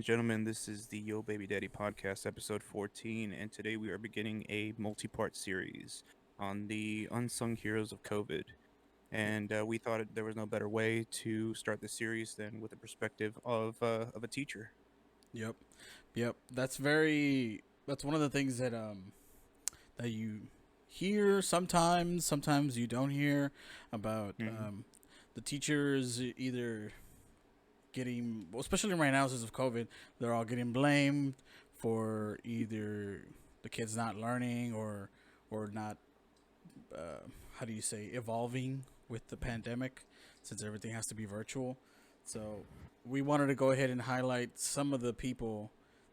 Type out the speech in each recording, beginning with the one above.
and gentlemen. This is the Yo Baby Daddy podcast, episode 14, and today we are beginning a multi part series on the unsung heroes of COVID. And we thought there was no better way to start the series than with the perspective of a teacher. Yep, yep. That's one of the things that you hear sometimes. Sometimes you don't hear about Hmm. the teachers either getting, well, especially right now since of COVID, they're all getting blamed for either the kids not learning or not. How do you say, evolving with the pandemic, since everything has to be virtual. So we wanted to go ahead and highlight some of the people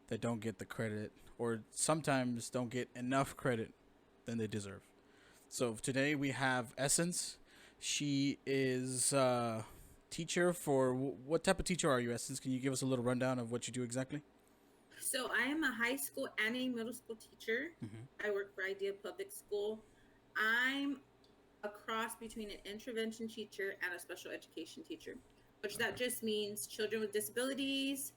that don't get the credit or sometimes don't get enough credit than they deserve. So today we have Essence. She is teacher for what type of teacher are you, Essence? Can you give us a little rundown of what you do exactly? So I am a high school and a middle school teacher. Mm-hmm. I work for Idea Public School. I'm a cross between an intervention teacher and a special education teacher, which that just means children with disabilities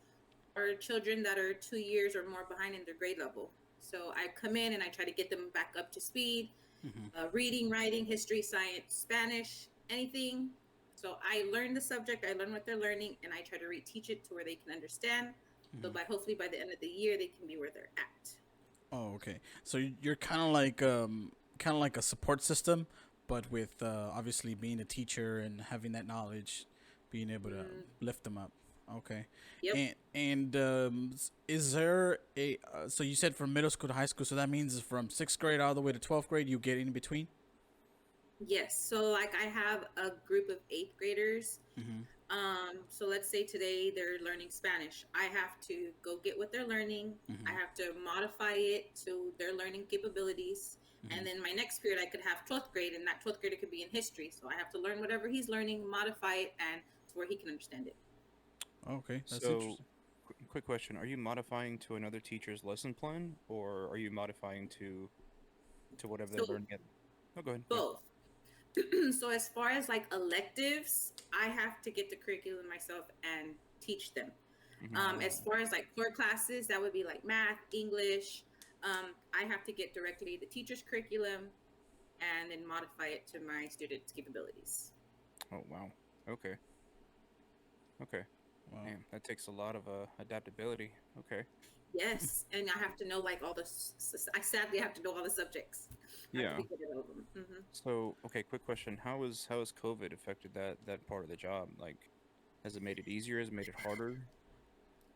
or children that are 2 years or more behind in their grade level. So I come in and I try to get them back up to speed, Mm-hmm. reading, writing, history, science, Spanish, anything. So I learn the subject, I learn what they're learning, and I try to reteach it to where they can understand. So Mm-hmm. by hopefully by the end of the year, they can be where they're at. Oh, okay. So you're kind of like a support system, but with obviously being a teacher and having that knowledge, being able to Mm, lift them up. Okay. yep. Is there a so you said from middle school to high school, so that means from sixth grade all the way to 12th grade, you get in between. Yes. So like I have a group of eighth graders. Mm-hmm. So let's say today they're learning Spanish. I have to go get what they're learning. I Mm-hmm. have to modify it to their learning capabilities. Mm-hmm. And then my next period, I could have 12th grade, and that 12th grader could be in history. So I have to learn whatever he's learning, modify it, and to where he can understand it. Okay, that's So, interesting. quick question: are you modifying to another teacher's lesson plan, or are you modifying to whatever they're So learning at? Oh, go ahead. Yeah. both. So as far as like electives, I have to get the curriculum myself and teach them. Hmm. As far as like core classes, that would be like math, English. I have to get directly the teacher's curriculum and then modify it to my students' capabilities. Oh, wow. Okay. Okay. Wow. Damn, that takes a lot of adaptability. Okay. Yes, and I have to know like all the. I sadly have to know all the subjects. I have to Yeah. be good at all of them. So, okay, quick question. How has COVID affected that part of the job? Like, has it made it easier? Has it made it harder?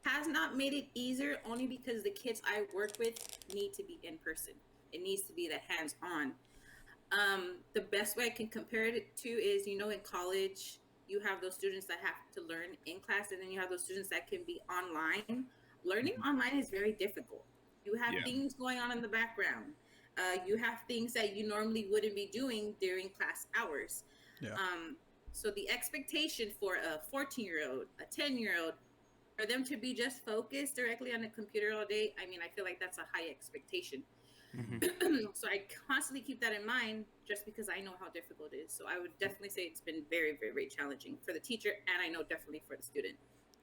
Has not made it easier only because the kids I work with need to be in person. It needs to be the hands on. The best way I can compare it to is, in college, you have those students that have to learn in class, and then you have those students that can be online. Learning Hmm. online is very difficult. You have Yeah. things going on in the background. You have things that you normally wouldn't be doing during class hours. Yeah. Um, so the expectation for a 14-year-old, a 10-year-old, for them to be just focused directly on a computer all day, I mean, I feel like that's a high expectation. Mm-hmm. So I constantly keep that in mind just because I know how difficult it is. So I would definitely say it's been very, very, very challenging for the teacher, and I know definitely for the student.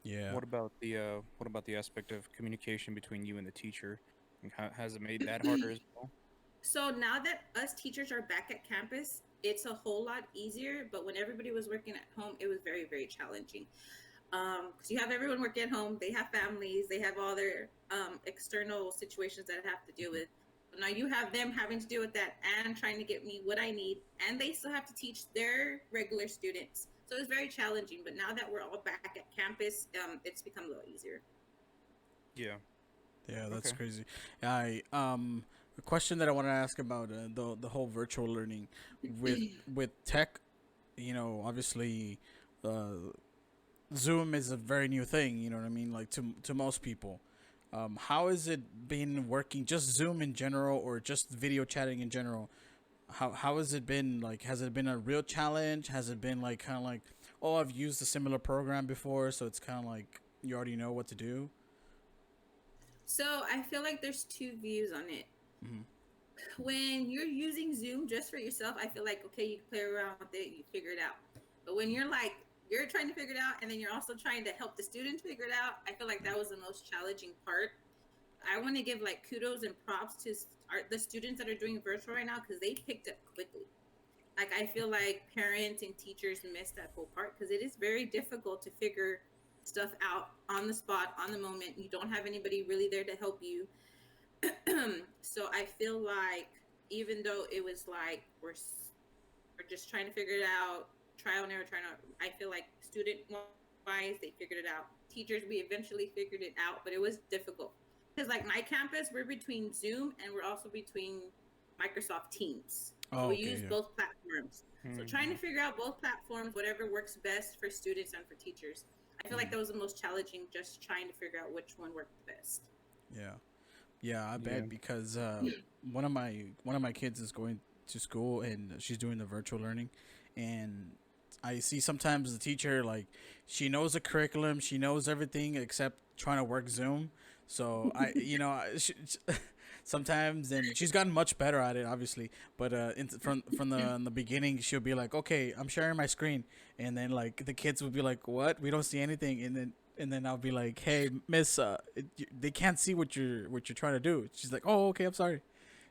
Yeah. What about the aspect of communication between you and the teacher? And has it made that harder as well? So now that us teachers are back at campus, it's a whole lot easier. But when everybody was working at home, it was very, very challenging. Because you have everyone working at home, they have families, they have all their external situations that I have to deal with. But now you have them having to deal with that and trying to get me what I need, and they still have to teach their regular students. So it's very challenging. But now that we're all back at campus, it's become a little easier. Yeah. Yeah, that's Okay. crazy. I A question that I want to ask about the whole virtual learning with tech. Obviously, uh, Zoom is a very new thing. You know what I mean? Like to most people. How has it been working? Just Zoom in general, or just video chatting in general? How has it been? Like, has it been a real challenge? Has it been like kind of like, oh, I've used a similar program before, so it's kind of like you already know what to do. So I feel like there's two views on it. Mm-hmm. When you're using Zoom just for yourself, I feel like okay, you can play around with it, you figure it out. But when you're like you're trying to figure it out, and then you're also trying to help the students figure it out. I feel like that was the most challenging part. I want to give like kudos and props to the students that are doing virtual right now because they picked up quickly. Like I feel like parents and teachers missed that whole part because it is very difficult to figure stuff out on the spot, on the moment. You don't have anybody really there to help you. So I feel like even though it was like we're just trying to figure it out, trial and error, trying to. I feel like student wise, they figured it out. Teachers, we eventually figured it out, but it was difficult because like my campus, we're between Zoom and we're also between Microsoft Teams. So Oh, we okay, use yeah. both platforms. So trying to Mhm. figure out both platforms, whatever works best for students and for teachers. I feel like Mhm. that was the most challenging, just trying to figure out which one worked best. Yeah. Yeah, I Yeah. bet because one of my kids is going to school and she's doing the virtual learning, and I see sometimes the teacher like she knows the curriculum, she knows everything except trying to work Zoom. So sometimes, and she's gotten much better at it, obviously. But from the in the beginning, she'll be like, "Okay, I'm sharing my screen," and then like the kids would be like, "What? We don't see anything," and then I'll be like, "Hey, Miss, they can't see what you're trying to do." She's like, "Oh, okay, I'm sorry."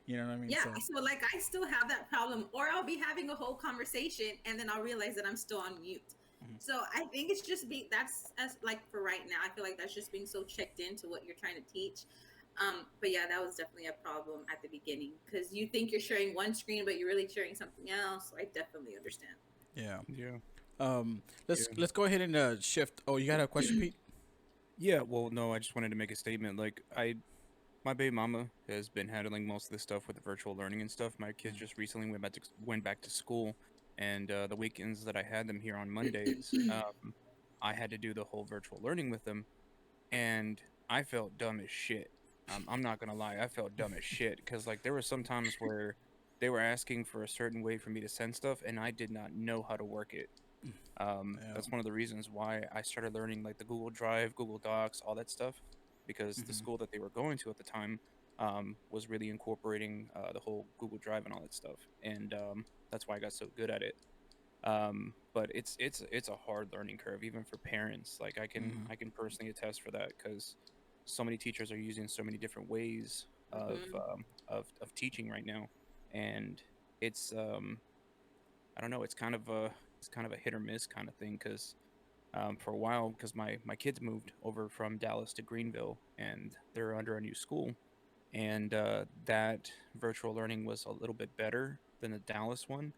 You know what I mean? Yeah, So, so like I still have that problem, or I'll be having a whole conversation and then I'll realize that I'm still on mute. mhm. So I think it's just be that's as like for right now. I feel like that's just being so checked into what you're trying to teach. But yeah, that was definitely a problem at the beginning because you think you're sharing one screen, but you're really sharing something else. So I definitely understand. yeah. Yeah. Let's Yeah. let's go ahead and shift. Oh, you got a question, Pete? Yeah. Well, no, I just wanted to make a statement. Like, my baby mama has been handling most of this stuff with the virtual learning and stuff. My kids just recently went back to school, and the weekends that I had them here on Mondays, I had to do the whole virtual learning with them, and I felt dumb as shit. I'm not gonna lie, I felt dumb as shit because like there were some times where they were asking for a certain way for me to send stuff, and I did not know how to work it. Yeah. That's one of the reasons why I started learning like the Google Drive, Google Docs, all that stuff, because the Hmm. school that they were going to at the time was really incorporating the whole Google Drive and all that stuff, and that's why I got so good at it. But it's a hard learning curve even for parents. Like Hmm. I can personally attest for that because so many teachers are using so many different ways Hmm. of teaching right now, and it's I don't know, it's kind of a hit or miss kind of thing because for a while because my kids moved over from Dallas to Greenville and they're under a new school, and that virtual learning was a little bit better than the Dallas one,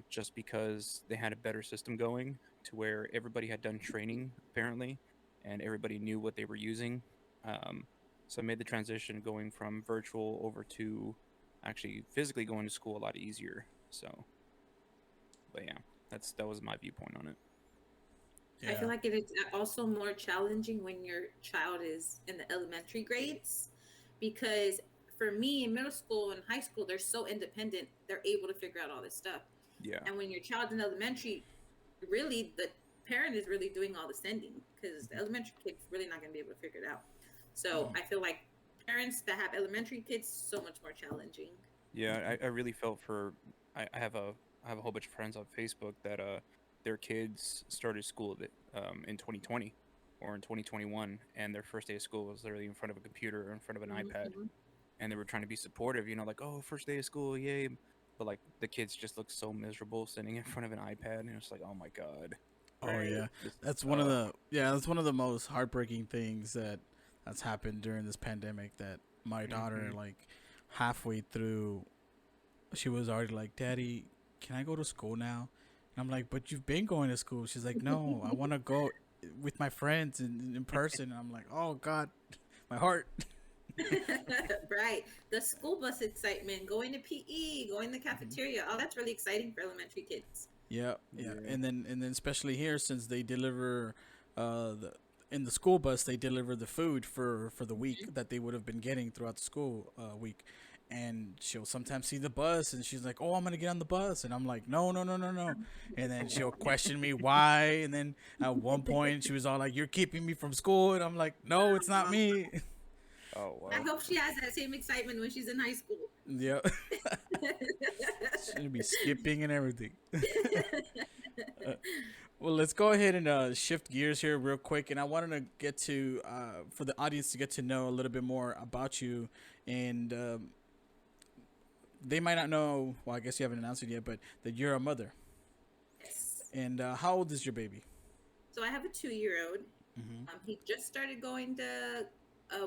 just because they had a better system going to where everybody had done training apparently, and everybody knew what they were using. Um, so it made the transition going from virtual over to actually physically going to school a lot easier. So, but yeah, that was my viewpoint on it. I feel Yeah. like it is also more challenging when your child is in the elementary grades because for me in middle school and high school, they're so independent, they're able to figure out all this stuff. Yeah, And when your child's in elementary, really the parent is really doing all the sending because the mhm, elementary kid's really not going to be able to figure it out. So Mhm. I feel like parents that have elementary kids so much more challenging. yeah. I really felt for I have a whole bunch of friends on Facebook that their kids started school in 2020 or in 2021, and their first day of school was literally in front of a computer or in front of an iPad, Hmm. and they were trying to be supportive, you know, like, oh, first day of school, yay. But like the kids just look so miserable sitting in front of an iPad, and it's like, oh my god, Oh Right. yeah, this, uh, that's one of the most heartbreaking things that's happened during this pandemic. That my daughter hmm like halfway through, she was already like, "Daddy, can I go to school now?" And I'm like, "But you've been going to school." She's like, "No, I want to go with my friends in person." And I'm like, "Oh God, my heart." Right. The school bus excitement, going to PE, going to the hmm cafeteria. Oh, that's really exciting for elementary kids. Yeah, yeah, yeah, and then especially here since they deliver, the in the school bus they deliver the food for the week that they would have been getting throughout the school week, and she'll sometimes see the bus and she's like, "Oh, I'm gonna get on the bus," and I'm like, "No, no, no, no, no," and then she'll question me why, and then at one point she was all like, "You're keeping me from school," and I'm like, "No, it's not me." oh I wow, hope she has that same excitement when she's in high school. Yeah, she'll be skipping and everything. Well, let's go ahead and shift gears here real quick, and I wanted to get to for the audience to get to know a little bit more about you, and they might not know. Well, I guess you haven't announced it yet, but that you're a mother. Yes. And how old is your baby? So I have a 2-year-old. Mm-hmm. He just started going to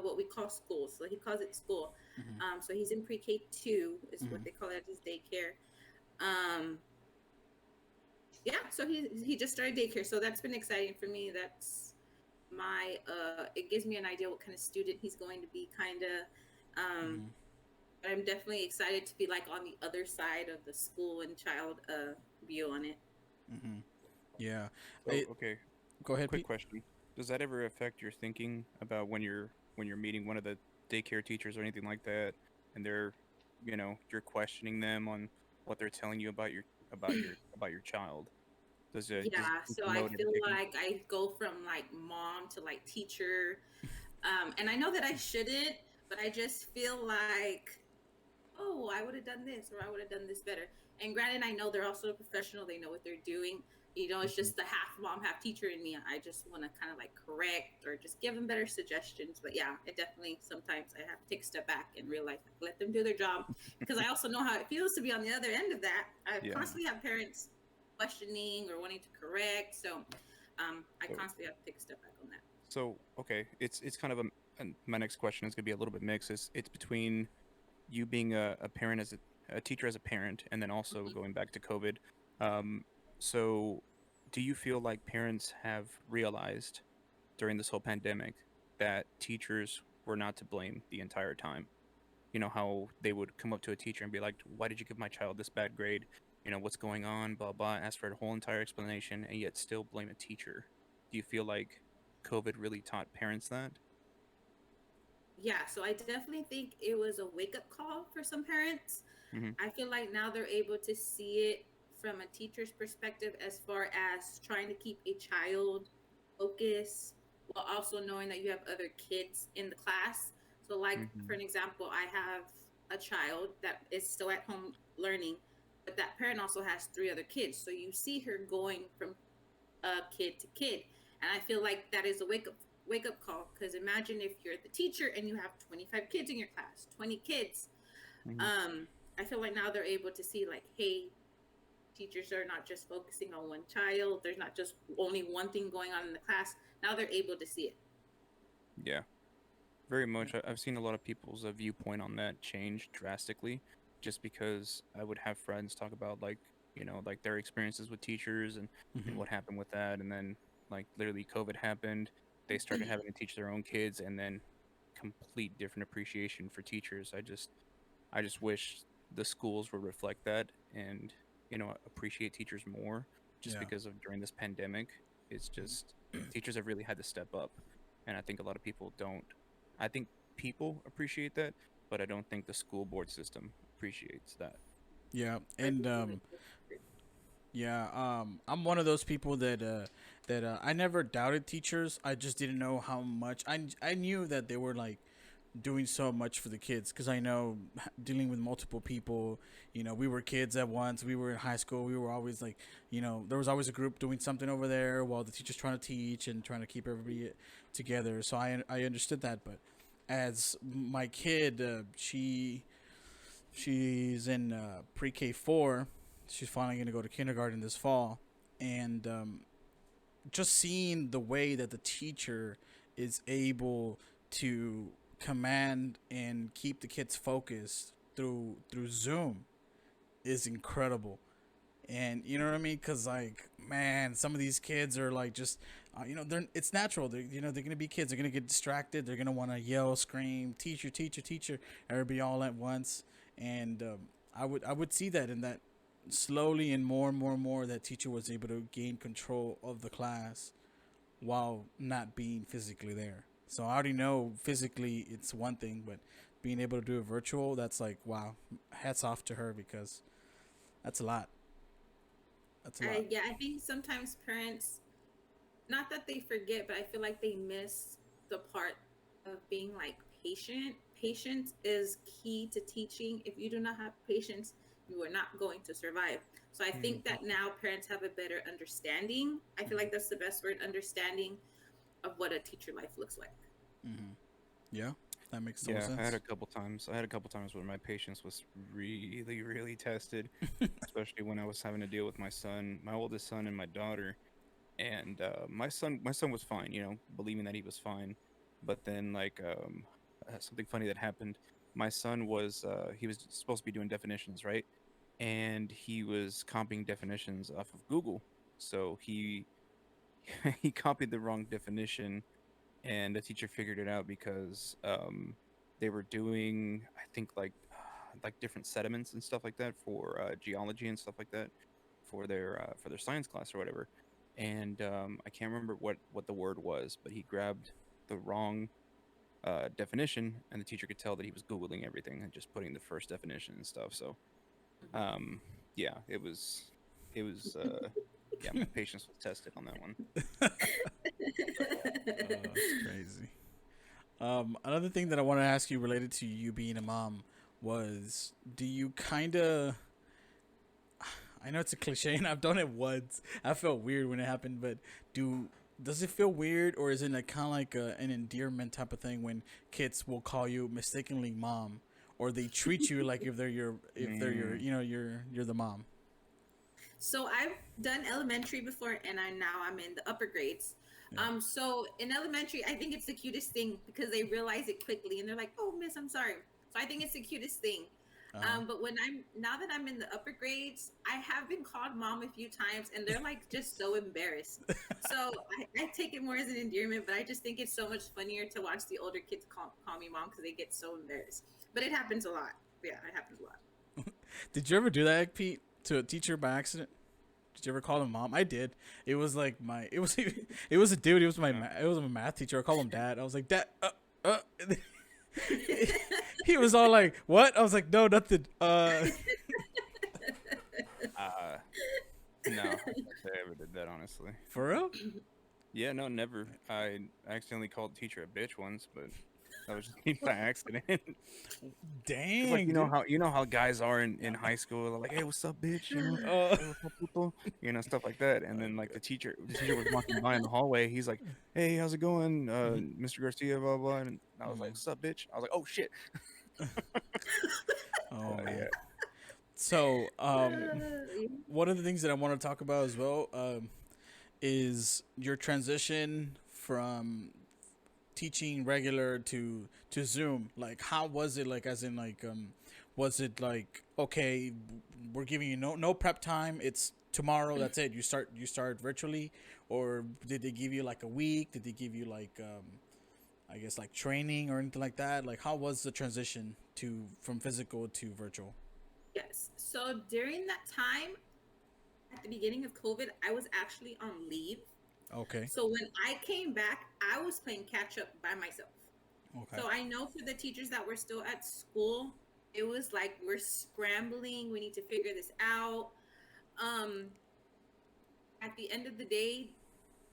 what we call school. So he calls it school. Mm-hmm. So he's in pre-K 2 is Mm-hmm. what they call it at his daycare. Um, yeah, so he just started daycare. So that's been exciting for me. That's my it gives me an idea what kind of student he's going to be, kind of. Um, Mm-hmm. but I'm definitely excited to be like on the other side of the school and child view on it. Mm-hmm. Yeah. So, okay, Go ahead, quick Pete. question. Does that ever affect your thinking about when you're meeting one of the daycare teachers or anything like that, and you're questioning them on what they're telling you about your child? Does it Yeah, so I promote any feel thinking? like I go from like mom to like teacher. And I know that I shouldn't, but I just feel like, oh, I would have done this or I would have done this better. And granted, I know they're also a professional, they know what they're doing. It's Hmm. just the half mom, half teacher in me. I just want to kind of like correct or just give them better suggestions. But yeah, it definitely sometimes I have to take a step back and realize, like, let them do their job, because I also know how it feels to be on the other end of that. I Yeah. constantly have parents questioning or wanting to correct. So I So constantly have to take a step back on that. so okay, it's kind of my next question is gonna be a little bit mixed. It's between you being a parent a teacher as a parent, and then also Mhm. going back to COVID. Um, so, do you feel like parents have realized during this whole pandemic that teachers were not to blame the entire time? You know how they would come up to a teacher and be like, "Why did you give my child this bad grade? What's going on? Blah blah." Ask for a whole entire explanation, and yet still blame a teacher. Do you feel like COVID really taught parents that? Yeah, so I definitely think it was a wake up call for some parents. Mm-hmm. I feel like now they're able to see it from a teacher's perspective as far as trying to keep a child focused while also knowing that you have other kids in the class. So, like, for Mm-hmm. an example, I have a child that is still at home learning, but that parent also has 3 other kids. So you see her going from kid to kid. And I feel like that is a wake up call, because imagine if you're the teacher and you have 25 kids in your class, 20 kids. Mm-hmm. Um, I feel like now they're able to see like, hey, teachers are not just focusing on one child. There's not just only one thing going on in the class. Now they're able to see it. Yeah. Very much. I've seen a lot of people's viewpoint on that change drastically, just because I would have friends talk about like their experiences with teachers and Mm-hmm. what happened with that, and then like literally COVID happened, they started having to teach their own kids, and then complete different appreciation for teachers. I just wish the schools would reflect that and appreciate teachers more, just Yeah. because of during this pandemic. It's just teachers have really had to step up, and I think a lot of people don't. I think people appreciate that, but I don't think the school board system appreciates that. Yeah. I And definitely yeah, I'm one of those people that I never doubted teachers. I just didn't know how much. I knew that they were like doing so much for the kids because I know dealing with multiple people. We were kids at once. We were in high school. We were always like, there was always a group doing something over there while the teacher's trying to teach and trying to keep everybody together. So I understood that, but as my kid, she's in pre-K 4. She's finally going to go to kindergarten this fall, and just seeing the way that the teacher is able to command and keep the kids focused through Zoom is incredible. And you know what I mean? Cause like, man, some of these kids are like just, they're it's natural. They're gonna be kids. They're gonna get distracted. They're gonna want to yell, scream, teacher, teacher, teacher, everybody all at once. And I would see that in that slowly and more that teacher was able to gain control of the class while not being physically there. So I already know physically it's one thing, but being able to do it virtual, that's like wow, hats off to her because that's a lot. That's a lot. yeah, I think sometimes parents, not that they forget, but I feel like they miss the part of being like patient. Patience is key to teaching. If you do not have patience, you are not going to survive. So I Mm. think that now parents have a better understanding. I feel like that's the best word, understanding of what a teacher life looks like. Mm-hmm. Yeah, that makes total Yeah, sense. I had a couple times where my patience was really, really tested, especially when I was having to deal with my son, my oldest son, and my daughter. And my son was fine, you know, believing that he was fine. But then, like, something funny that happened. My son was he was supposed to be doing definitions, right? And he was copying definitions off of Google. So he he copied the wrong definition, and the teacher figured it out because they were doing, I think, like different sediments and stuff like that for geology and stuff like that for their science class or whatever. And I can't remember what the word was, but he grabbed the wrong definition, and the teacher could tell that he was googling everything and just putting the first definition and stuff. So um, yeah, it was yeah, my patience was tested on that one. Oh, that's crazy. Another thing that I want to ask you related to you being a mom was, do you kind of? I know it's a cliche, and I've done it once. I felt weird when it happened, but do does it feel weird, or is it like kind of like an endearment type of thing when kids will call you mistakenly mom, or they treat you like if they're your Mm, you know you're the mom? So I've done elementary before, and I'm in the upper grades. Yeah. So in elementary, I think it's the cutest thing because they realize it quickly, and they're like, "Oh, miss, I'm sorry." So I think it's the cutest thing. Uh huh. But when I'm now that I'm in the upper grades, I have been called mom a few times, and they're like just so embarrassed. So I take it more as an endearment, but I just think it's so much funnier to watch the older kids call me mom because they get so embarrassed. But it happens a lot. Yeah, it happens a lot. Did you ever do that, Pete, to a teacher by accident? Did you ever call him mom? I did. It was like my it was it was a dude. It was my math teacher. I called him dad. I was like, dad. And then he was all like, what? I was like, no, nothing. uh, no, I can't say I ever did that honestly. For real? Yeah, no, never. I accidentally called the teacher a bitch once, but that was just me by accident. Cause like Dang, dude. you know how guys are in high school, they're like, hey, what's up, bitch? You know, Uh, hey, what's up, people? You know, stuff like that. And then like the teacher was walking by in the hallway. He's like, hey, how's it going, Mr. Garcia, blah blah. And I was like, what's up, bitch? I was like, oh shit. oh Yeah. man. So, Yeah. one of the things that I want to talk about as well, is your transition from teaching regular to Zoom. Like, how was it? Like, as in, like, was it like, okay, we're giving you no prep time. It's tomorrow. That's it. You start virtually, or did they give you like a week? Did they give you like I guess like training or anything like that? Like, how was the transition to from physical to virtual? Yes. So during that time, at the beginning of COVID, I was actually on leave. Okay. So when I came back, I was playing catch up by myself. Okay. So I know for the teachers that were still at school, it was like we're scrambling. We need to figure this out. Um, at the end of the day,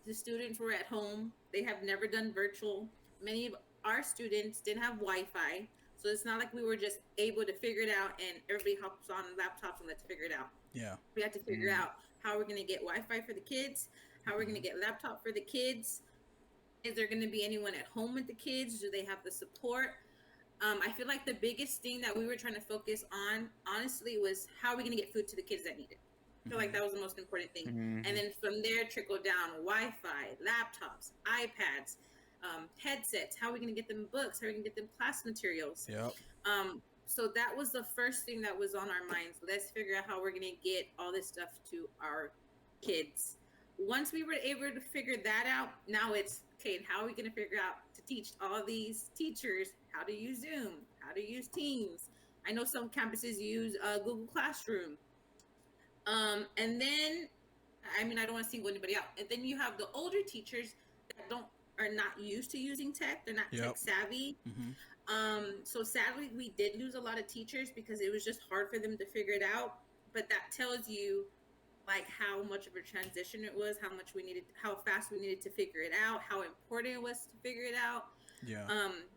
the students were at home. They have never done virtual. Many of our students didn't have Wi-Fi, so it's not like we were just able to figure it out and everybody hops on laptops and let's figure it out. Yeah. We had to figure Mm, out how we're going to get Wi-Fi for the kids, how we're going to Mhm. get laptop for the kids. Is there going to be anyone at home with the kids? Do they have the support? I feel like the biggest thing that we were trying to focus on, honestly, was how are we going to get food to the kids that need it. I feel like Mhm. that was the most important thing. And mhm, then from there, trickle down Wi-Fi, laptops, iPads, headsets. How are we going to get them books? How are we going to get them class materials? Yep. So that was the first thing that was on our minds. Let's figure out how we're going to get all this stuff to our kids. Once we were able to figure that out, now it's okay. And how are we going to figure out to teach all these teachers how to use Zoom, how to use Teams? I know some campuses use Google Classroom. And then, I mean, I don't want to single anybody out. And then you have the older teachers that don't are not used to using tech. They're not tech Yep. savvy. Mhm. So sadly, we did lose a lot of teachers because it was just hard for them to figure it out. But that tells you like how much of a transition it was, how much we needed, how fast we needed to figure it out, how important it was to figure it out. Yeah.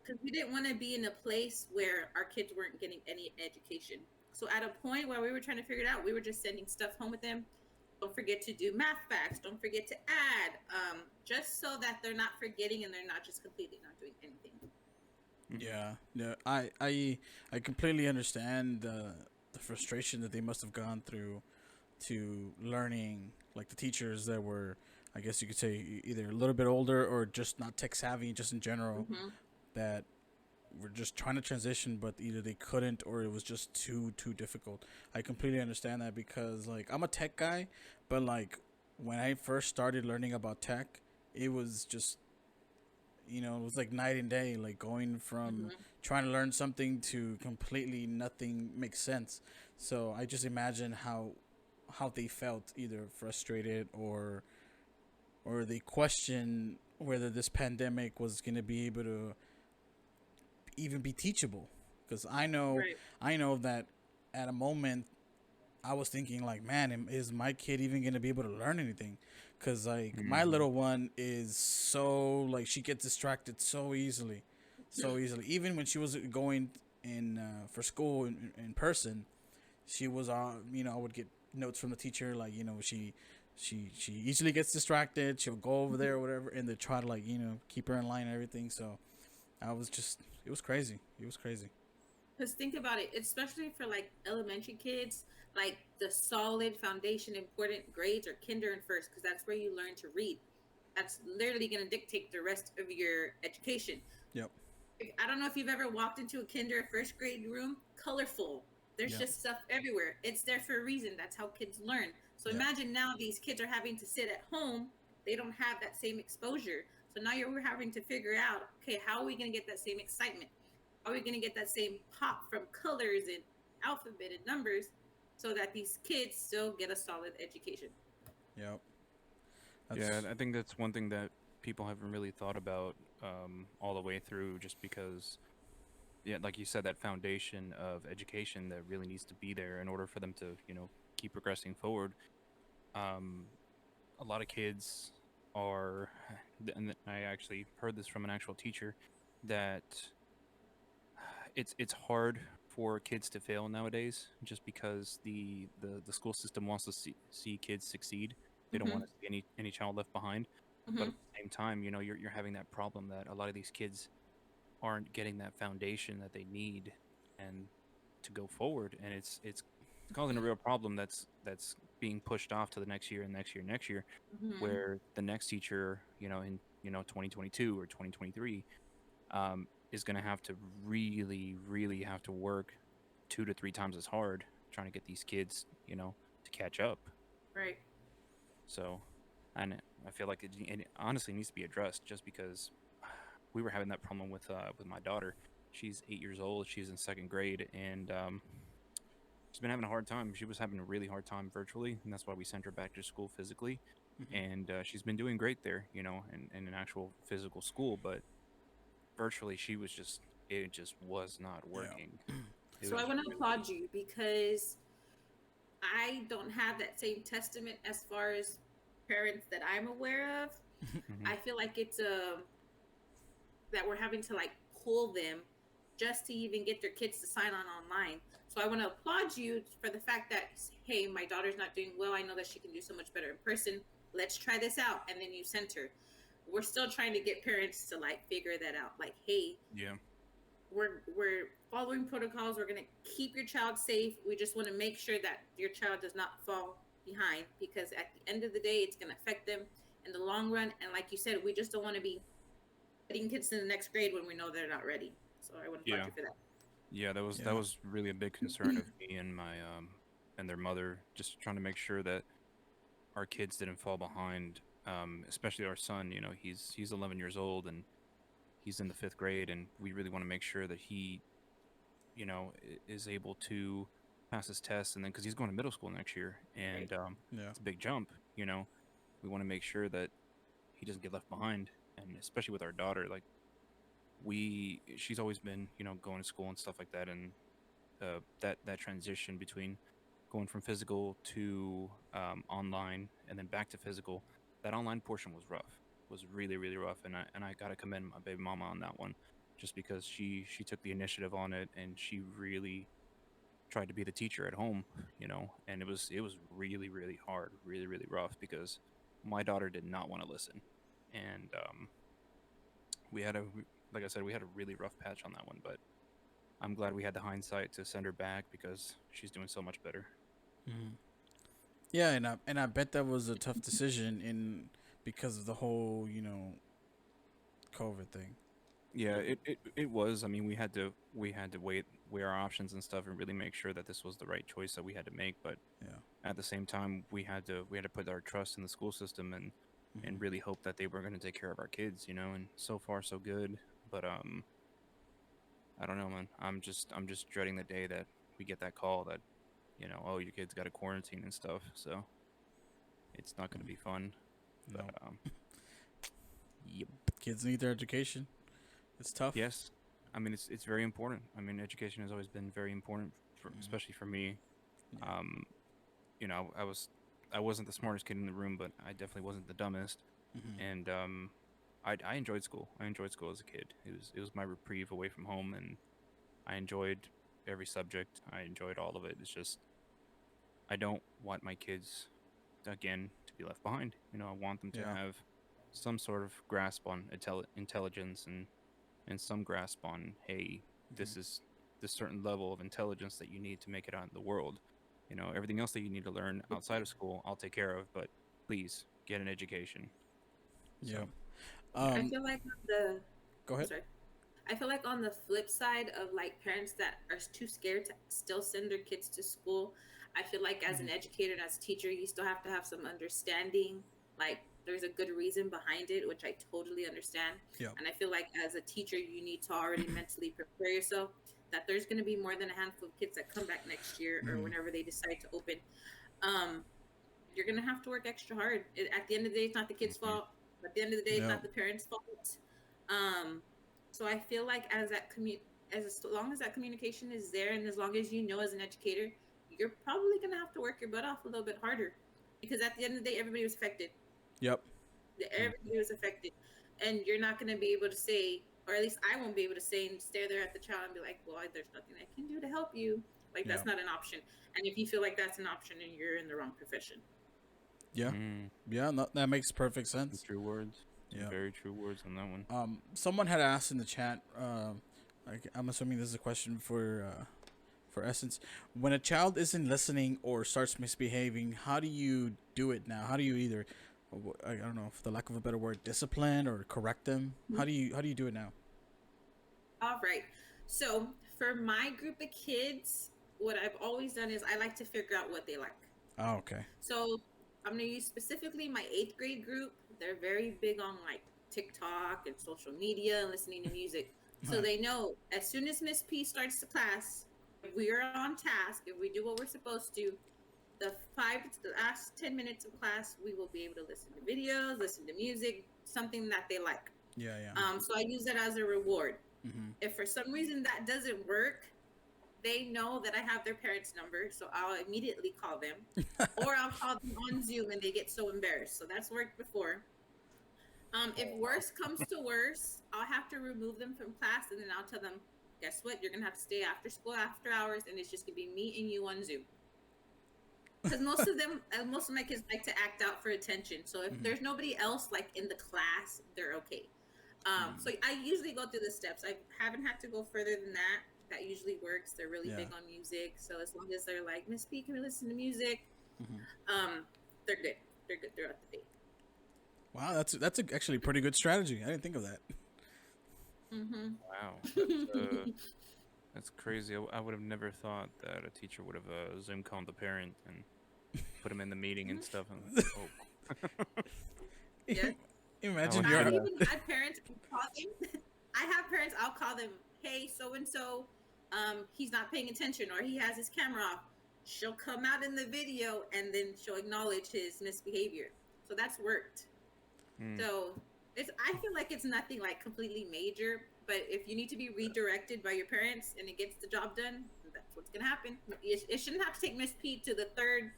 Because we didn't want to be in a place where our kids weren't getting any education. So at a point where we were trying to figure it out, we were just sending stuff home with them. Don't forget to do math facts. Don't forget to add, just so that they're not forgetting and they're not just completely not doing anything. Mhm. Yeah, yeah. I completely understand the frustration that they must have gone through to learning, like the teachers that were, I guess you could say, either a little bit older or just not tech savvy, just in general, Mm-hmm. that were just trying to transition, but either they couldn't or it was just too difficult. I completely understand that because like I'm a tech guy, but like when I first started learning about tech, it was just, it was like night and day, like going from Mm-hmm. trying to learn something to completely nothing makes sense. So I just imagine how they felt, either frustrated or they question whether this pandemic was going to be able to even be teachable, because Right. I know that at a moment I was thinking like, man, is my kid even gonna be able to learn anything? Cause like my Mhm. little one is so, like, she gets distracted so easily. Even when she was going in for school in person, she was I would get notes from the teacher, like, she easily gets distracted. She'll go over there or whatever, and they try to, like, keep her in line and everything. So I was just, it was crazy. It was crazy. Because think about it, especially for like elementary kids, like the solid foundation, important grades are kinder and first, because that's where you learn to read. That's literally going to dictate the rest of your education. Yep. I don't know if you've ever walked into a kinder or first grade room, colorful. There's Yep. just stuff everywhere. It's there for a reason. That's how kids learn. So Yep. imagine now these kids are having to sit at home. They don't have that same exposure. So now you're having to figure out, okay, how are we going to get that same excitement? How are we going to get that same pop from colors and alphabet and numbers so that these kids still get a solid education? Yep. Yeah, That's I think that's one thing that people haven't really thought about all the way through, just because, yeah, like you said, that foundation of education that really needs to be there in order for them to, keep progressing forward. Um, a lot of kids are, and I actually heard this from an actual teacher, that it's hard for kids to fail nowadays, just because the school system wants to see kids succeed. They don't want Mm-hmm. to see any child left behind. But Mm-hmm. at the same time, you're having that problem that a lot of these kids aren't getting that foundation that they need and to go forward, and it's causing a real problem that's being pushed off to the next year and next year, Mm-hmm. where the next teacher, in 2022 or 2023, is going to have to really have to work 2 to 3 times as hard trying to get these kids, to catch up. Right. So, and I feel like it honestly needs to be addressed, just because we were having that problem with my daughter. She's 8 years old. She's in second grade, and she's been having a hard time. She was having a really hard time virtually, and that's why we sent her back to school physically. hmm And she's been doing great there, in an actual physical school. But virtually, it just was not yeah. working. It So I was want to really. applaud you because I don't have that same testament as far as parents that I'm aware of. Mhm. I feel like it's that we're having to like pull them just to even get their kids to sign on online. So I want to applaud you for the fact that, hey, my daughter's not doing well. I know that she can do so much better in person. Let's try this out, and then you sent her. We're still trying to get parents to like figure that out. Like, hey, Yeah. we're following protocols. We're gonna keep your child safe. We just want to make sure that your child does not fall behind, because at the end of the day, it's gonna affect them in the long run. And like you said, we just don't want to be putting kids in the next grade when we know they're not ready. So I want to applaud Yeah. you for that. Yeah, that Yeah. was really a big concern of me and my and their mother, just trying to make sure that our kids didn't fall behind. Especially our son, he's 11 years old, and he's in the fifth grade, and we really want to make sure that he, is able to pass his tests, and then because he's going to middle school next year, Right. and Yeah. it's a big jump. We want to make sure that he doesn't get left behind, and especially with our daughter, like, she's always been, going to school and stuff like that, and that transition between going from physical to online and then back to physical, that online portion was rough. was really really rough, and I gotta commend my baby mama on that one, just because she took the initiative on it, and she really tried to be the teacher at home, and it was really really hard, really really rough, because my daughter did not want to listen, and we had a like I said, we had a really rough patch on that one, but I'm glad we had the hindsight to send her back because she's doing so much better. Mm-hmm. Yeah, and I bet that was a tough decision in because of the whole COVID thing. Yeah, it was. I mean, we had to weigh our options and stuff and really make sure that this was the right choice that we had to make. But Yeah. at the same time, we had to put our trust in the school system and Mm-hmm. really hope that they were going to take care of our kids, And so far, so good. But I don't know, man. I'm just dreading the day that we get that call that oh, your kid's got a quarantine and stuff. So it's not going to be fun. But No, yep. kids need their education. It's tough. Yes, I mean it's very important. I mean, education has always been very important, Mm-hmm. especially for me. Yeah. Um, I wasn't the smartest kid in the room, but I definitely wasn't the dumbest. Mm-hmm. And I enjoyed school. I enjoyed school as a kid. It was my reprieve away from home, and I enjoyed every subject. I enjoyed all of it. It's just I don't want my kids again to be left behind. I want them to Yeah. have some sort of grasp on intelligence and some grasp on, hey, Mm-hmm. this is this certain level of intelligence that you need to make it out in the world. Everything else that you need to learn outside of school, I'll take care of, but please get an education. So, Yeah. yeah. I Um. feel like on the Go I'm ahead. sorry. I feel like on the flip side of like parents that are too scared to still send their kids to school, I feel like as Mm-hmm. an educator and as a teacher, you still have to have some understanding. Like there's a good reason behind it, which I totally understand. Yeah. And I feel like as a teacher, you need to already mentally prepare yourself that there's going to be more than a handful of kids that come back next year or Mm-hmm. whenever they decide to open. Um, you're gonna have to work extra hard. At the end of the day, it's not the kid's Hmm. fault. At the end of the day, it's Yeah. not the parents' fault. Um, so I feel like as long as that communication is there, and as long as you know as an educator, you're probably gonna have to work your butt off a little bit harder, because at the end of the day, everybody was affected. Yep. Everybody was affected, and you're not gonna be able to say, or at least I won't be able to say and stare there at the child and be like, "Well, there's nothing I can do to help you." Like Yeah. that's not an option. And if you feel like that's an option, then you're in the wrong profession. Yeah. Mm, Yeah. No, that makes perfect some sense. true words. Some Yeah. very true words on that one. Someone had asked in the chat. Like, I'm assuming this is a question for Essence. When a child isn't listening or starts misbehaving, how do you do it now? How do you either, I don't know, for the lack of a better word, discipline or correct them? How do you do it now? All right. So for my group of kids, what I've always done is I like to figure out what they like. Oh, okay. So I'm going to use specifically my eighth grade group. They're very big on like TikTok and social media and listening to music. So Alright. they know as soon as Miss P starts the class, if we are on task, if we do what we're supposed to, the last 10 minutes of class, we will be able to listen to videos, listen to music, something that they like. Yeah, yeah. So I use that as a reward. Mm-hmm. If for some reason that doesn't work, they know that I have their parents' number, so I'll immediately call them, or I'll call them on Zoom, and they get so embarrassed. So that's worked before. If worse comes to worse, I'll have to remove them from class, and then I'll tell them, guess what? You're gonna have to stay after school, after hours, and it's just gonna be me and you on Zoom. Because most of my kids like to act out for attention. So if Mm-hmm. there's nobody else like in the class, they're okay. Mm-hmm. So I usually go through the steps. I haven't had to go further than that. That usually works. They're really Yeah. big on music, so as long as they're like, Miss P, can we listen to music? Mm-hmm. Um, they're good. They're good throughout the day. Wow, actually a pretty good strategy. I didn't think of that. Wow, Mm-hmm. that's crazy. I would have never thought that a teacher would have Zoom called the parent and put him in the meeting and stuff. I'm like, oh, Yes. Imagine Oh, you're. I've yeah. even had parents call them. I have parents. I'll call them. Hey, so and so, he's not paying attention, or he has his camera off. She'll come out in the video, and then she'll acknowledge his misbehavior. So that's worked. mm, So I feel like it's nothing like completely major, but if you need to be redirected by your parents and it gets the job done, that's what's gonna happen. It shouldn't have to take Miss P to the third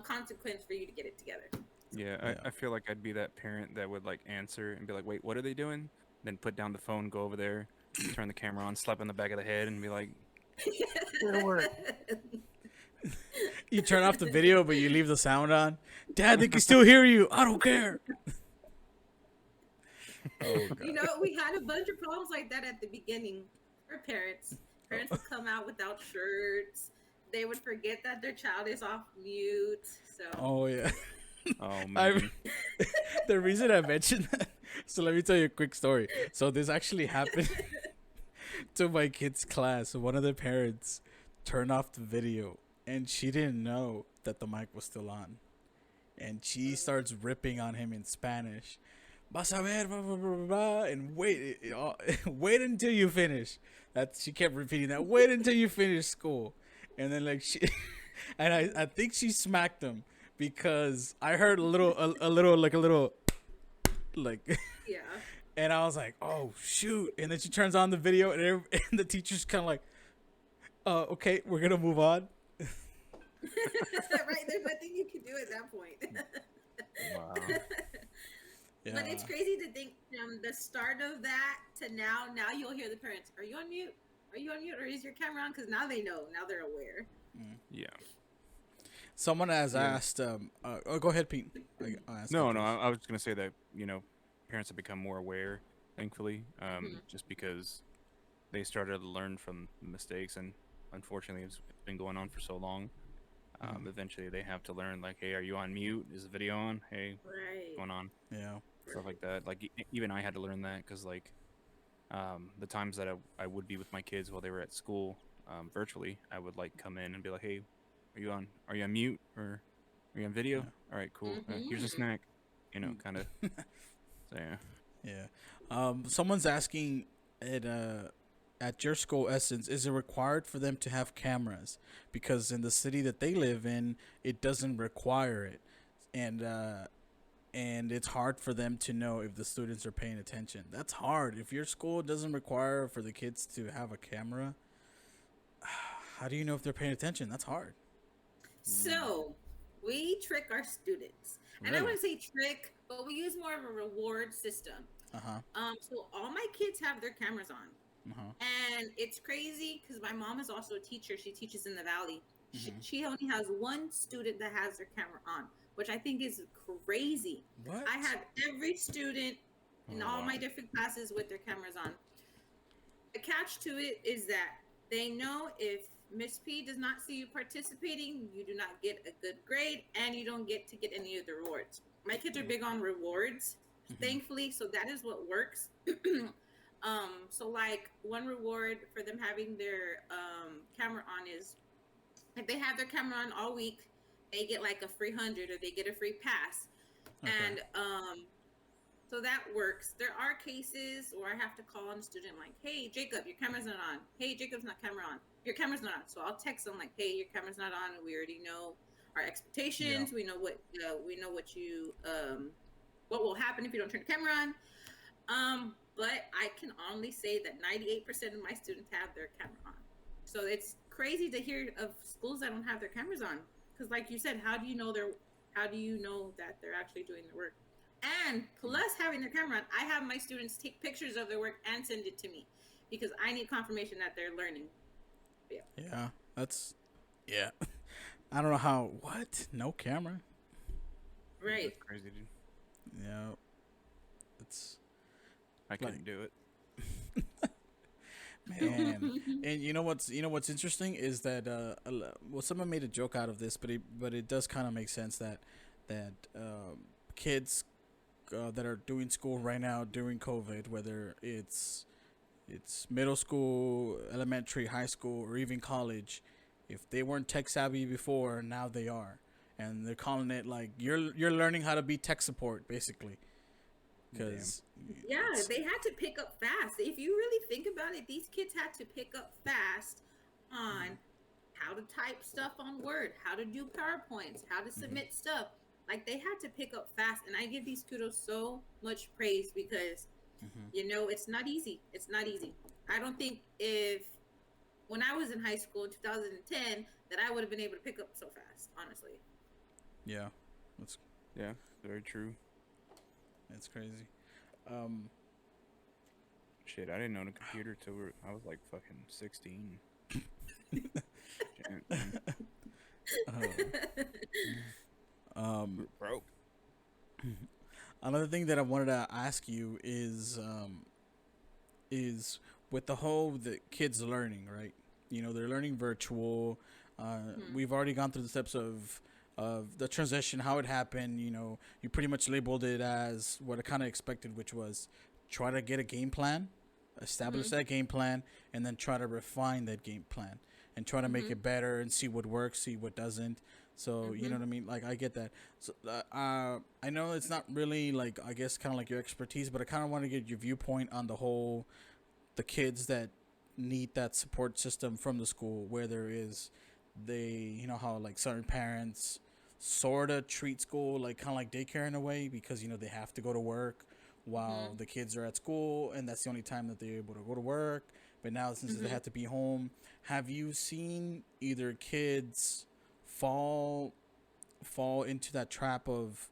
consequence for you to get it together. Yeah, Yeah. I feel like I'd be that parent that would like answer and be like, "Wait, what are they doing?" Then put down the phone, go over there, turn the camera on, slap on the back of the head, and be like, "Go to work." You turn off the video, but you leave the sound on. Dad, they can still hear you. I don't care. Oh You god. know, we had a bunch of problems like that at the beginning for parents. Parents would come out without shirts. They would forget that their child is off mute. So Oh yeah. Oh I man. the reason I mentioned that. So let me tell you a quick story. So this actually happened to my kid's class. One of the parents turned off the video, and she didn't know that the mic was still on, and she starts ripping on him in Spanish. Vas a ver, blah, blah, blah, blah, blah, and wait until you finish. That she kept repeating that. Wait until you finish school, and then like she, and I think she smacked him because I heard a little like, yeah. and I was like, oh shoot, and then she turns on the video, and and the teacher's kind of like, okay, we're gonna move on. Right, there's nothing you can do at that point. Wow. Yeah. But it's crazy to think from the start of that to now you'll hear the parents, are you on mute? Are you on mute? Or is your camera on? Because now they know. Now they're aware. Yeah. Someone has Yeah. asked. Go ahead, Pete. I'll ask No, you no, first. I was gonna say that parents have become more aware, thankfully, Mhm. just because they started to learn from mistakes, and unfortunately, it's been going on for so long. Eventually, they have to learn, like, hey, are you on mute? Is the video on? Hey, what's Right. going on? Yeah. Stuff like that. Like, even I had to learn that because, like, the times that I would be with my kids while they were at school, virtually, I would like come in and be like, hey, are you on mute, or are you on video? Yeah. All right, cool. Here's a Mhm. snack. Kind of. So yeah. Yeah. Someone's asking at your school, Essence, is it required for them to have cameras? Because in the city that they live in, it doesn't require it, and it's hard for them to know if the students are paying attention. That's hard. If your school doesn't require for the kids to have a camera, how do you know if they're paying attention? That's hard. So we trick our students. And I Really? wouldn't say trick, but we use more of a reward system. Uh huh. So all my kids have their cameras on. Uh huh. And it's crazy because my mom is also a teacher. She teaches in the Valley. She, Mhm. she only has one student that has their camera on, which I think is crazy. What? I have every student in Oh, all wow. my different classes with their cameras on. The catch to it is that they know if Miss P does not see you participating, you do not get a good grade and you don't get to get any of the rewards. My kids are big on rewards, thankfully, so that is what works. So like one reward for them having their camera on is if they have their camera on all week, they get like a free 100 or they get a free pass. Okay. And so that works. There are cases where I have to call on a student like, hey, Jacob, your camera's not on. Hey, Jacob's not camera on. Your camera's not on. So I'll text them like, hey, your camera's not on. We already know our expectations. Yeah. We know what you what will happen if you don't turn the camera on. But I can only say that 98% of my students have their camera on. So it's crazy to hear of schools that don't have their cameras on. Because like you said, how do you know that they're actually doing their work? And plus having their camera on, I have my students take pictures of their work and send it to me because I need confirmation that they're learning. Yeah. That's. Yeah. I don't know how. What? No camera? Right. That's crazy, dude. Yeah. It's. I couldn't do it. Man, and you know what's interesting is that well, someone made a joke out of this, but it does kind of make sense that kids that are doing school right now during COVID, whether it's middle school, elementary, high school, or even college, if they weren't tech savvy before, now they are, and they're calling it like you're learning how to be tech support basically, because Yeah, they had to pick up fast. If you really think about it, these kids had to pick up fast on how to type stuff on Word, how to do PowerPoints, how to submit stuff. Like they had to pick up fast, and I give these kudos so much praise because it's not easy. It's not easy. I don't think if when I was in high school in 2010 that I would have been able to pick up so fast, honestly. yeah, that's Yeah. Very true. It's crazy. Um, Shit, I didn't own a computer till I was like fucking 16. Shit, man. uh, We um, were broke. Another thing that I wanted to ask you is with the whole the kids learning, right? You know, they're learning virtual. Mhm. We've already gone through the steps of the transition, how it happened. You know, you pretty much labeled it as what I kind of expected, which was try to get a game plan, establish Mhm. that game plan, and then try to refine that game plan and try to make Mhm. it better and see what works, see what doesn't. So you know Mhm. what I mean? Like I get that. So I know it's not really like I guess kind of like your expertise, but I kind of want to get your viewpoint on the whole the kids that need that support system from the school where there is they you know how like certain parents sort of treat school like kind of like daycare in a way because you know they have to go to work while Mhm. the kids are at school and that's the only time that they're able to go to work, but now since they Mhm. have to be home, have you seen either kids fall fall into that trap of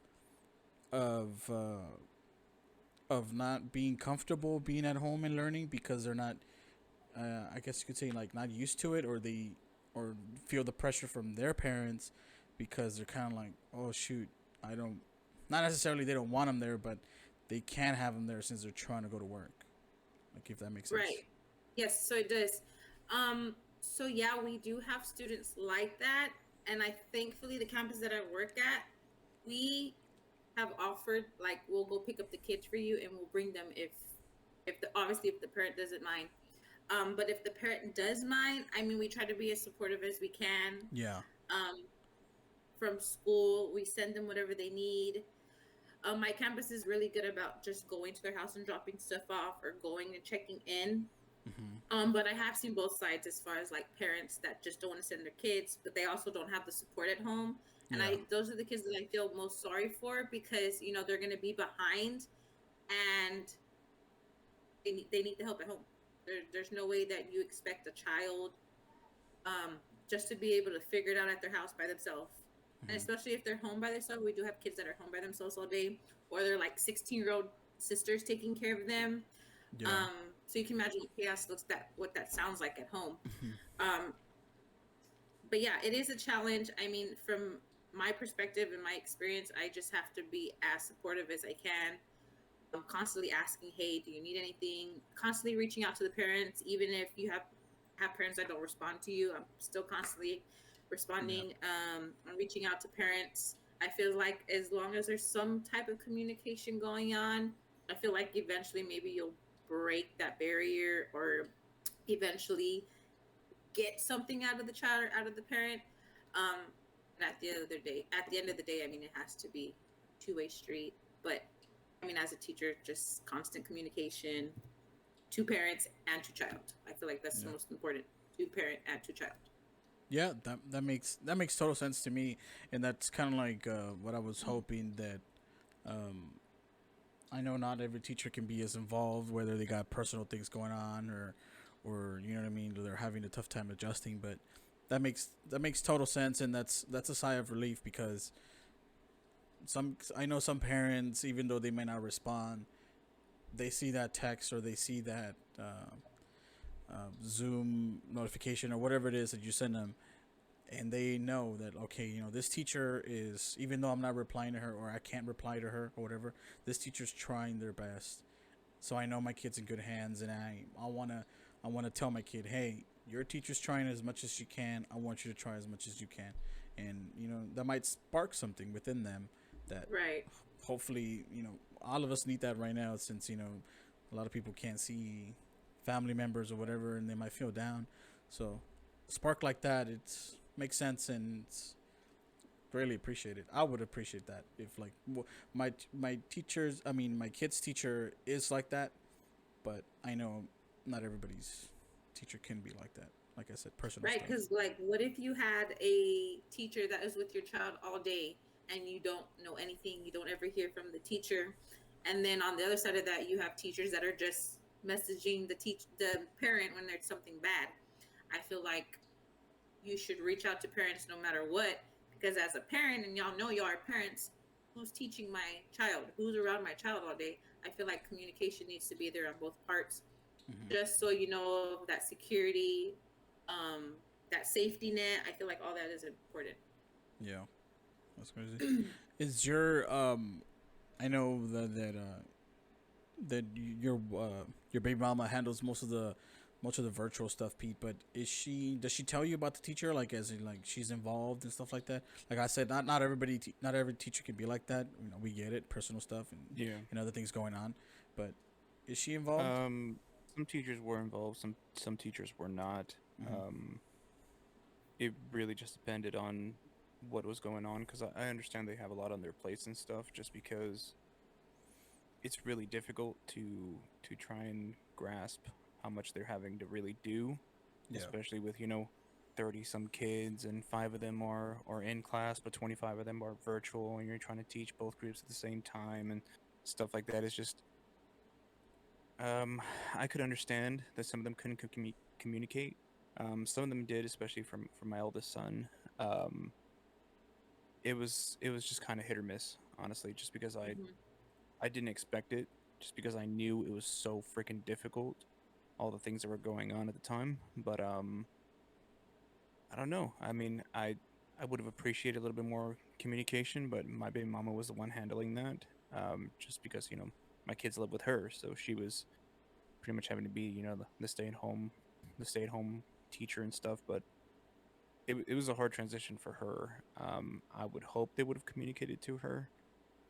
of not being comfortable being at home and learning because they're not I guess you could say like not used to it, or they or feel the pressure from their parents because they're kind of like, oh shoot, I don't, not necessarily they don't want them there, but they can't have them there since they're trying to go to work. Like if that makes sense. Right. Yes, so it does. So yeah, we do have students like that, and I thankfully the campus that I work at, we have offered like we'll go pick up the kids for you and we'll bring them if the obviously if the parent doesn't mind. But if the parent does mind, I mean, we try to be as supportive as we can. Yeah. Um, from school, we send them whatever they need. My campus is really good about just going to their house and dropping stuff off or going and checking in. Hmm. But I have seen both sides as far as like parents that just don't want to send their kids, but they also don't have the support at home. And Yeah. I those are the kids that I feel most sorry for because you know they're going to be behind and they need the help at home. There's no way that you expect a child um, just to be able to figure it out at their house by themselves. And Hmm. especially if they're home by themselves, we do have kids that are home by themselves all day, or they're like 16-year-old sisters taking care of them. Yeah. So you can imagine what chaos looks that what that sounds like at home. Hmm. Um, but yeah, it is a challenge. I mean, from my perspective and my experience, I just have to be as supportive as I can. I'm constantly asking, "Hey, do you need anything?" Constantly reaching out to the parents, even if you have parents that don't respond to you. I'm still constantly Yeah. responding. I'm reaching out to parents. I feel like as long as there's some type of communication going on, I feel like eventually maybe you'll break that barrier or eventually get something out of the child or out of the parent. Um, and at the end of the day, I mean, it has to be two-way street. But I mean, as a teacher, just constant communication to parents and to child. I feel like that's the Yeah. most important to parent and to child. Yeah, that makes total sense to me, and that's kind of like what I was hoping that um, I know not every teacher can be as involved, whether they got personal things going on or you know what I mean, or they're having a tough time adjusting. But that makes total sense, and that's a sigh of relief because some I know some parents, even though they may not respond, they see that text or they see that Zoom notification or whatever it is that you send them, and they know that okay, you know, this teacher is, even though I'm not replying to her or I can't reply to her or whatever, this teacher's trying their best. So I know my kid's in good hands, and I wanna tell my kid, hey, your teacher's trying as much as she can. I want you to try as much as you can, and you know that might spark something within them that Right. hopefully you know all of us need that right now since you know a lot of people can't see family members or whatever, and they might feel down. So a spark like that, it makes sense and it's greatly appreciated. I would appreciate that if like my teachers, I mean my kid's teacher is like that, but I know not everybody's teacher can be like that. Like I said, personal Right. stuff. Because, like, what if you had a teacher that is with your child all day and you don't know anything? You don't ever hear from the teacher. And then on the other side of that, you have teachers that are just messaging the parent when there's something bad. I feel like you should reach out to parents no matter what, because as a parent, and y'all know y'all are parents, who's teaching my child, who's around my child all day. I feel like communication needs to be there on both parts, Hmm. just so you know that security, um, that safety net. I feel like all that is important. Yeah, that's crazy. Is your I know that your baby mama handles most of the virtual stuff, Pete. But does she tell you about the teacher, like as in like she's involved and stuff like that? Like I said, not every teacher can be like that. You know, we get it, personal stuff Yeah. and other things going on. But is she involved? Um, some teachers were involved, some teachers were not. Mm-hmm. Um, it really just depended on what was going on because I understand they have a lot on their plates and stuff just because it's really difficult to try and grasp how much they're having to really do, Yeah. especially with 30 some kids and 5 of them are in class but 25 of them are virtual and you're trying to teach both groups at the same time and stuff like that. It's just I could understand that some of them couldn't communicate. Some of them did, especially from my eldest son. um it was just kind of hit or miss, honestly, just because Hmm. I didn't expect it, just because I knew it was so freaking difficult, all the things that were going on at the time. But I don't know. I mean, I would have appreciated a little bit more communication, but my baby mama was the one handling that. Just because my kids live with her, so she was pretty much having to be the stay at home teacher and stuff. But it was a hard transition for her. I would hope they would have communicated to her.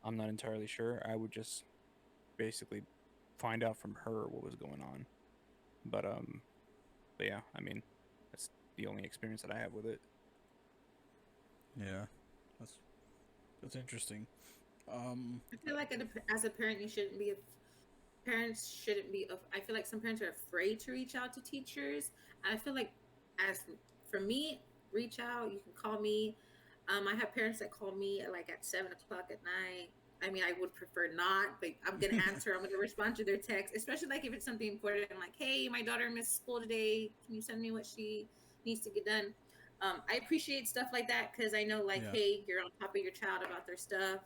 I'm not entirely sure. I would just basically find out from her what was going on. But but yeah, I mean, that's the only experience that I have with it. Yeah. That's that's interesting. Um. I feel like as a parent, you shouldn't be. Parents shouldn't be. I feel like some parents are afraid to reach out to teachers. And I feel like, as for me, reach out. You can call me. I have parents that call me at 7 o'clock at night. I mean, I would prefer not, but I'm gonna answer. I'm gonna respond to their text, especially like if it's something important. I'm like, hey, my daughter missed school today. Can you send me what she needs to get done? I appreciate stuff like that because I know, like, Yeah. hey, you're on top of your child about their stuff,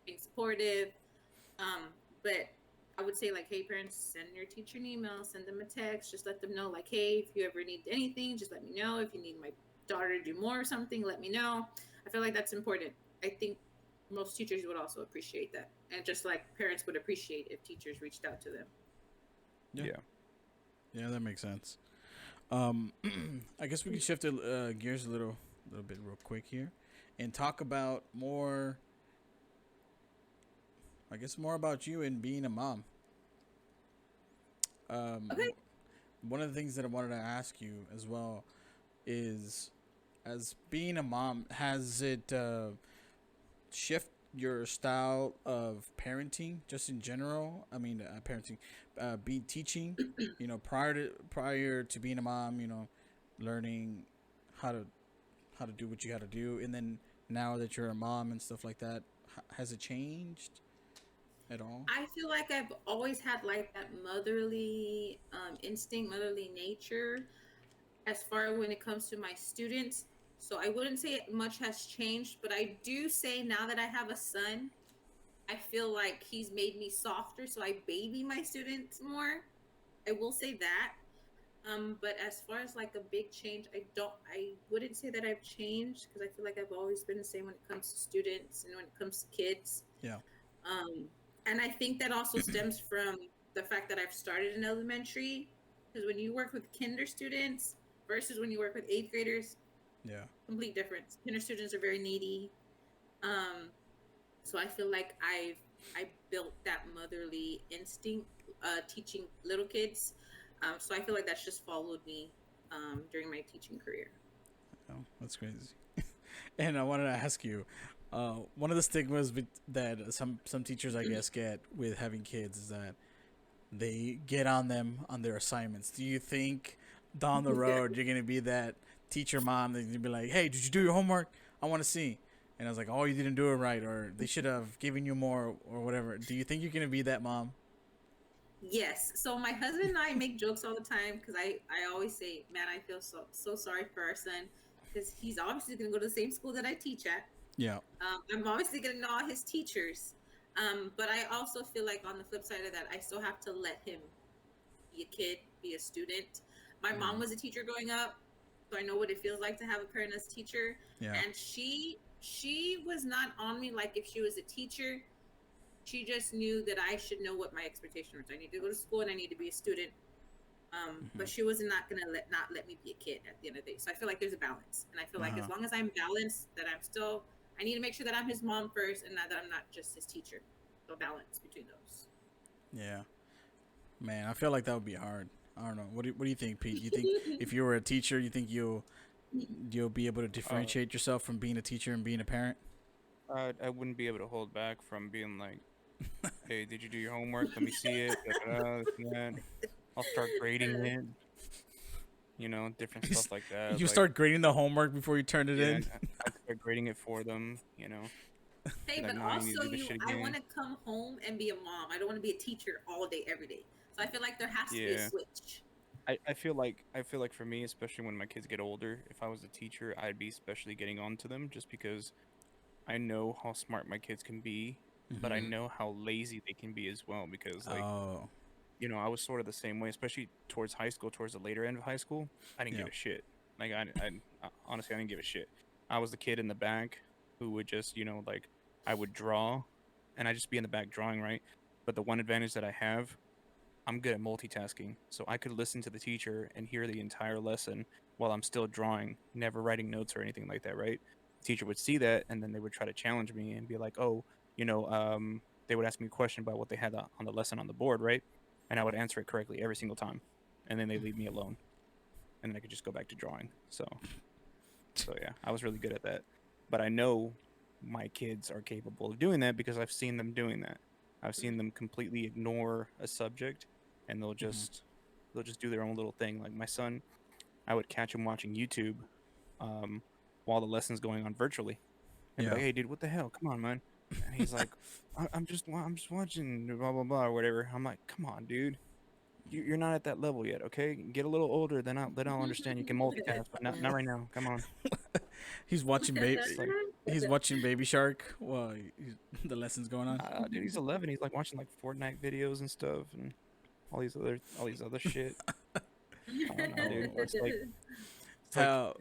being supportive. But I would say, like, hey, parents, send your teacher an email, send them a text, just let them know, like, hey, if you ever need anything, just let me know. If you need my daughter to do more or something, let me know. I feel like that's important. I think most teachers would also appreciate that, and just like parents would appreciate if teachers reached out to them. Yeah. Yeah. Yeah, that makes sense. I guess we can shift gears a little bit real quick here, and talk about more. I guess more about you and being a mom. Okay. One of the things that I wanted to ask you as well is, as being a mom, has it shift your style of parenting just in general? I mean, parenting, be teaching. You know, prior to being a mom, you know, learning how to do what you got to do, and then now that you're a mom and stuff like that, has it changed at all? I feel like I've always had like that motherly instinct, motherly nature as far when it comes to my students. So I wouldn't say much has changed, but I do say now that I have a son, I feel like he's made me softer, so I baby my students more. I will say that. But as far as like a big change, I wouldn't say that I've changed because I feel like I've always been the same when it comes to students and when it comes to kids. Yeah. Um, and I think that also stems from the fact that I've started in elementary. Because when you work with kinder students versus when you work with eighth graders, Yeah. complete difference. Kinder students are very needy. Um, so I feel like I built that motherly instinct teaching little kids. So I feel like that's just followed me during my teaching career. Oh, that's crazy. And I wanted to ask you, one of the stigmas that some teachers I guess get with having kids is that they get on them on their assignments. Do you think down the road you're gonna be that teacher mom that you be like, "Hey, did you do your homework? I want to see." And I was like, "Oh, you didn't do it right, or they should have given you more, or whatever." Do you think you're gonna be that mom? Yes. So my husband and I make jokes all the time because I always say, man, I feel so sorry for our son because he's obviously going to go to the same school that I teach at. Yeah. I'm obviously going to know all his teachers. But I also feel like on the flip side of that, I still have to let him be a kid, be a student. My mom Mm-hmm. was a teacher growing up, so I know what it feels like to have a parent as a teacher. Yeah. And she was not on me like if she was a teacher. She just knew that I should know what my expectation was. I need to go to school and I need to be a student. Mm-hmm. But she was not gonna let me be a kid at the end of the day. So I feel like there's a balance, and I feel like Uh-huh. as long as I'm balanced, that I'm still. I need to make sure that I'm his mom first, and that I'm not just his teacher. So balance between those. Yeah. Man, I feel like that would be hard. I don't know. What do you think, Pete? You think if you were a teacher, you think you'll be able to Uh, differentiate yourself from being a teacher and being a parent? I wouldn't be able to hold back from being like, "Hey, did you do your homework? Let me see it." Da, da, da, this and that. I'll start grading it. Different stuff like that. You Like, start grading the homework before you turn it yeah, in. I'd start grading it for them. Be Hey, like, but "Nah, you need also to do this shit I want again." to come home and be a mom. I don't want to be a teacher all day, every day. So I feel like there has to be a Yeah. switch. I feel like for me, especially when my kids get older, if I was a teacher, I'd be especially getting on to them just because I know how smart my kids can be, but I Mm-hmm. Hmm. know how lazy they can be as well because like, Oh. I was sort of the same way, especially towards high school, towards the later end of high school. I didn't Yeah. give a shit. Like honestly, I didn't give a shit. I was the kid in the back who would just, like I would draw and I just be in the back drawing, right? But the one advantage that I have, I'm good at multitasking. So I could listen to the teacher and hear the entire lesson while I'm still drawing, never writing notes or anything like that, right? The teacher would see that and then they would try to challenge me and be like, "Oh, they would ask me a question about what they had on the lesson on the board, right?" And I would answer it correctly every single time. And then they leave me alone and then I could just go back to drawing. So yeah, I was really good at that. But I know my kids are capable of doing that because I've seen them doing that. I've seen them completely ignore a subject and they'll Mm-hmm. just they'll just do their own little thing. Like my son, I would catch him watching YouTube um, while the lesson's going on virtually, and be Yeah. like, "Hey, dude, what the hell? Come on, man!" And he's like, I'm just watching blah blah blah or whatever." I'm like, "Come on, dude, you're not at that level yet. Okay, get a little older, then I'll understand you can multitask, but not right now. Come on." He's watching It's like, He's watching Baby Shark while the lesson's going on. nah, dude, he's 11. He's like watching like Fortnite videos and stuff, and all these other shit. I don't know, dude. Oh. It's like How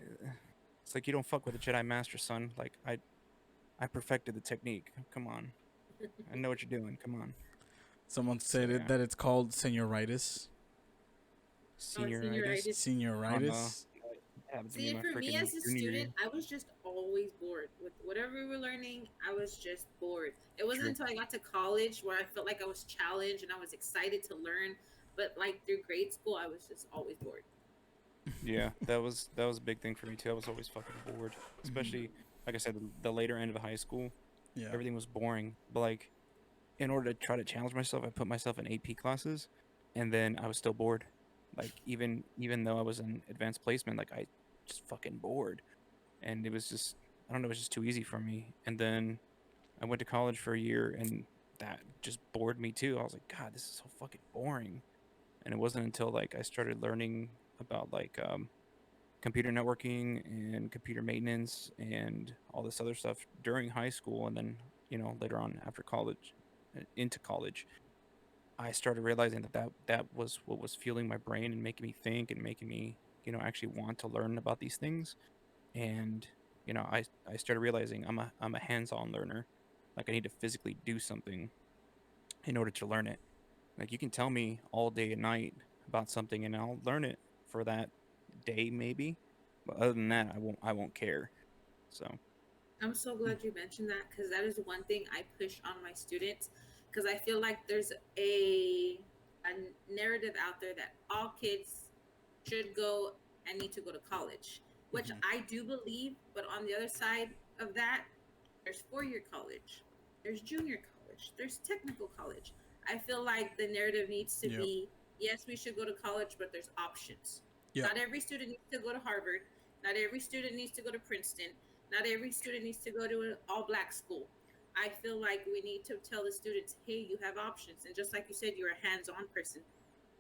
it's like you don't fuck with a Jedi Master, son. Like I perfected the technique. Come on, I know what you're doing. Come on. someone So said yeah, that it's called senioritis. Oh, senioritis. senioritis. Oh no, Senioritis. that happened to me See, in my for me freaking as a junior student, year. I was just always bored with whatever we were learning. I was just bored. It wasn't True. until I got to college where I felt like I was challenged and I was excited to learn. But like through grade school, I was just always bored. Yeah, that was a big thing for me too. I was always fucking bored, Mm-hmm. especially like I said, the later end of high school. Yeah. Everything was boring. But like, in order to try to challenge myself, I put myself in AP classes, and then I was still bored. Like even though I was in advanced placement, like I just fucking bored, and it was just I don't know, it was just too easy for me. And then I went to college for a year, and that just bored me too. I was like, God, this is so fucking boring. And it wasn't until like I started learning about like computer networking and computer maintenance and all this other stuff during high school, and then later on after college, into college, I started realizing that was what was fueling my brain and making me think and making me actually want to learn about these things. And I started realizing I'm a hands-on learner. Like I need to physically do something in order to learn it. Like you can tell me all day and night about something and I'll learn it for that day maybe, but other than that I won't care. So I'm so glad you mentioned that because that is one thing I push on my students because I feel like there's a narrative out there that all kids should go and need to go to college, which Mm-hmm. I do believe. But on the other side of that, there's 4 year college, there's junior college, there's technical college. I feel like the narrative needs to Yep. be yes, we should go to college, but there's options. Yep. Not every student needs to go to Harvard. Not every student needs to go to Princeton. Not every student needs to go to an all black school. I feel like we need to tell the students, hey, you have options. And just like you said, you're a hands on person.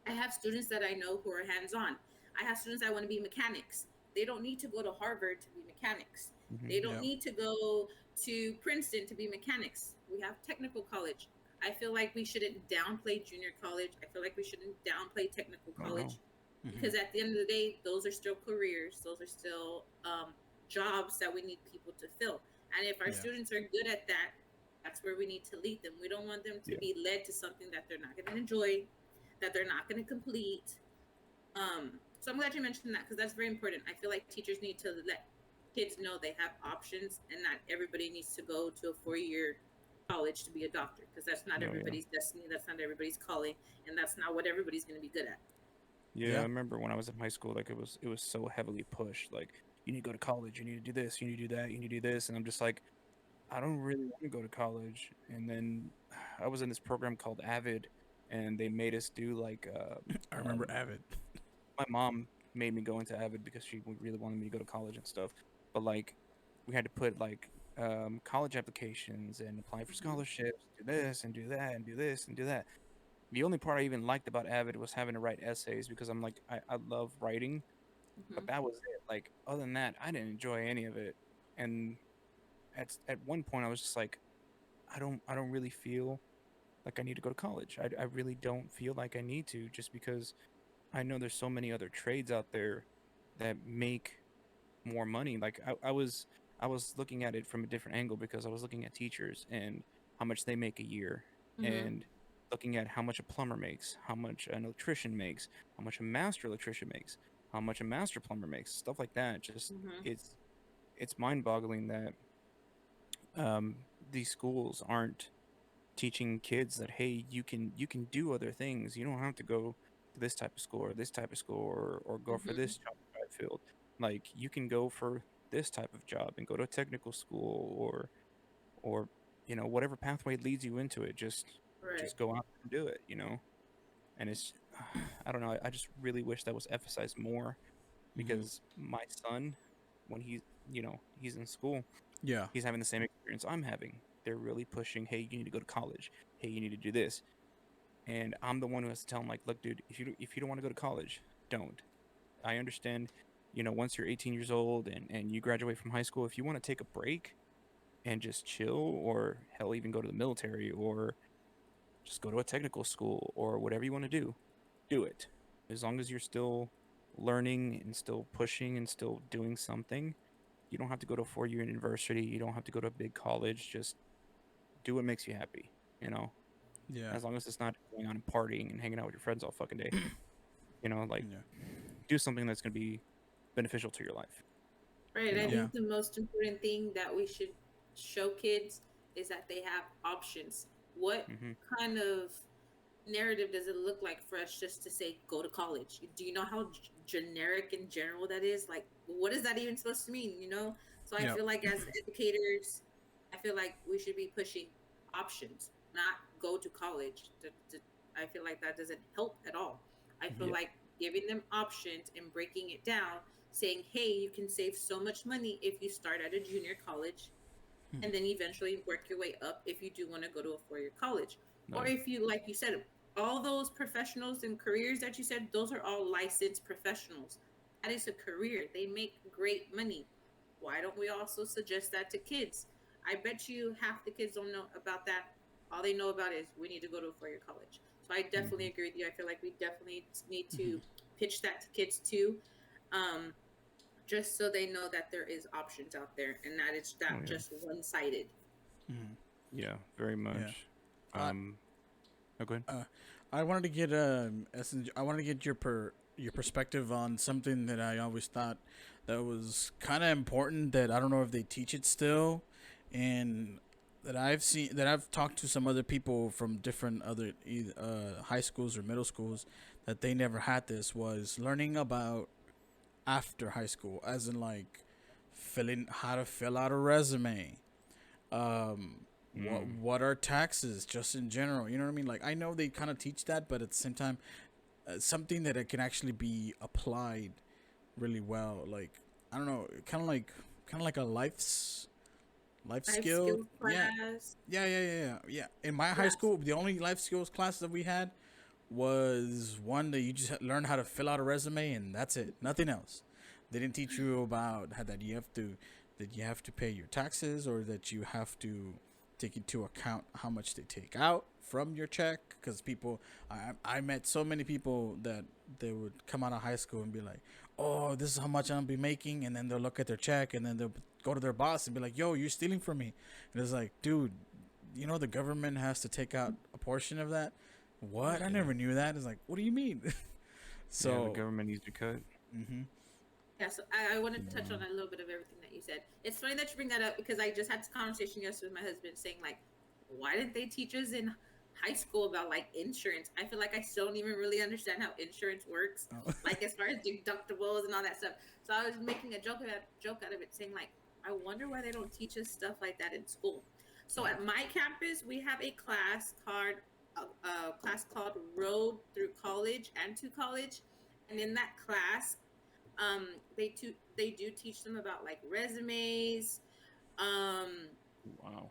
I have students that I know who are hands on. I have students that want to be mechanics. They don't need to go to Harvard to be mechanics. Hmm. They don't Yeah. need to go to Princeton to be mechanics. We have technical college. I feel like we shouldn't downplay junior college. I feel like we shouldn't downplay technical Oh no. college, Mm-hmm. because at the end of the day, those are still careers. Those are still jobs that we need people to fill. And if our Yeah. students are good at that, that's where we need to lead them. We don't want them to Yeah. be led to something that they're not going to enjoy, that they're not going to complete. So I'm glad you mentioned that, because that's very important. I feel like teachers need to let kids know they have options, and not everybody needs to go to a 4 year college to be a doctor, because that's not No. Yeah. everybody's destiny. That's not everybody's calling, and that's not what everybody's going to be good at. Yeah. I Yeah. remember when I was in high school, like it was so heavily pushed. Like you need to go to college. You need to do this. You need to do that. You need to do this. And I'm just like, I don't really want to go to college. And then I was in this program called Avid, and they made us do like I remember Avid. my mom made me go into Avid because she really wanted me to go to college and stuff. But like, we had to put like college applications and apply for Mm-hmm. scholarships, do this and do that and do this and do that. The only part I even liked about Avid was having to write essays because I'm like I love writing, but Mm-hmm. that was it. Like other than that, I didn't enjoy any of it. And at one point, I was just like, I don't really feel like I need to go to college. I really don't feel like I need to just because I know there's so many other trades out there that make more money. Like I was looking at it from a different angle because I was looking at teachers and how much they make a year, Mm-hmm. and looking at how much a plumber makes, how much an electrician makes, how much a master electrician makes, how much a master plumber makes, stuff like that. Just Mm-hmm. it's mind-boggling that um, these schools aren't teaching kids that hey, you can do other things. You don't have to go to this type of school or this type of school or go for Mm-hmm. this job field. Like you can go for this type of job and go to a technical school or whatever pathway leads you into it. Right. Just go out and do it. And it's I don't know. I just really wish that was emphasized more Mm-hmm. because my son, when he's in school, Yeah. he's having the same experience I'm having. They're really pushing, hey, you need to go to college. Hey, you need to do this. And I'm the one who has to tell him, like, look, dude, if you don't want to go to college, don't. I understand, once you're 18 years old and you graduate from high school, if you want to take a break and just chill, or hell, even go to the military, or just go to a technical school, or whatever you want to do it. As long as you're still learning and still pushing and still doing something, you don't have to go to a 4 year university. You don't have to go to a big college. Just do what makes you happy, you know? Yeah. As long as it's not going on and partying and hanging out with your friends all fucking day, like Yeah. do something that's going to be beneficial to your life, Right. you I know? Yeah. think the most important thing that we should show kids is that they have options. What Hmm. kind of narrative does it look like for us just to say go to college? Do you know how generic and general that is? Like, what is that even supposed to mean? So I Yeah. feel like as educators, I feel like we should be pushing options, not go to college. I feel like that doesn't help at all. I feel Mm-hmm. Yeah. like giving them options and breaking it down, saying, hey, you can save so much money if you start at a junior college and then eventually work your way up if you do want to go to a 4 year college. No. Or if you, like you said, all those professionals and careers that you said, those are all licensed professionals. That is a career. They make great money. Why don't we also suggest that to kids? I bet you half the kids don't know about that. All they know about is we need to go to a 4 year college. So I definitely Hmm. agree with you. I feel like we definitely need Mm-hmm. to pitch that to kids too. Um, just so they know that there is options out there and that it's Oh not yeah. just one sided. Mm-hmm. Yeah. Very Yeah. much. I Oh, go ahead. uh, I wanted to get I wanted to get your perspective on something that I always thought that was kind of important that I don't know if they teach it still, and that I've talked to some other people from different other high schools or middle schools that they never had this was learning about after high school, as in like filling how to fill out a resume, um Mm. what are taxes just in general, you know what I mean? Like I know they kind of teach that, but at the same time something that it can actually be applied really well, like I don't know, kind of like a life Life skill. skills Yeah, class. yeah. In my high Yes. school, the only life skills class that we had was one that you just learn how to fill out a resume, and that's it, nothing else. They didn't teach you about how that you have to pay your taxes, or that you have to take into account how much they take out from your check. Because I met so many people that they would come out of high school and be like, "Oh, this is how much I'll be making," and then they'll look at their check, and then they'll go to their boss and be like, "Yo, you're stealing from me," and it's like, dude, the government has to take out a portion of that. What? I Yeah. never knew that. It's like, what do you mean? Yeah, the So, government needs to cut. mm-hmm. Yeah, so I wanted to touch on a little bit of everything that you said. It's funny that you bring that up because I just had this conversation yesterday with my husband saying, like, why didn't they teach us in high school about, like, insurance? I feel like I still don't even really understand how insurance works, Oh. like, as far as deductibles and all that stuff. So I was making a joke out of it, saying, like, I wonder why they don't teach us stuff like that in school. So at my campus, we have a class called Road Through College and to College. And in that class, they do teach them about like resumes, um, Wow.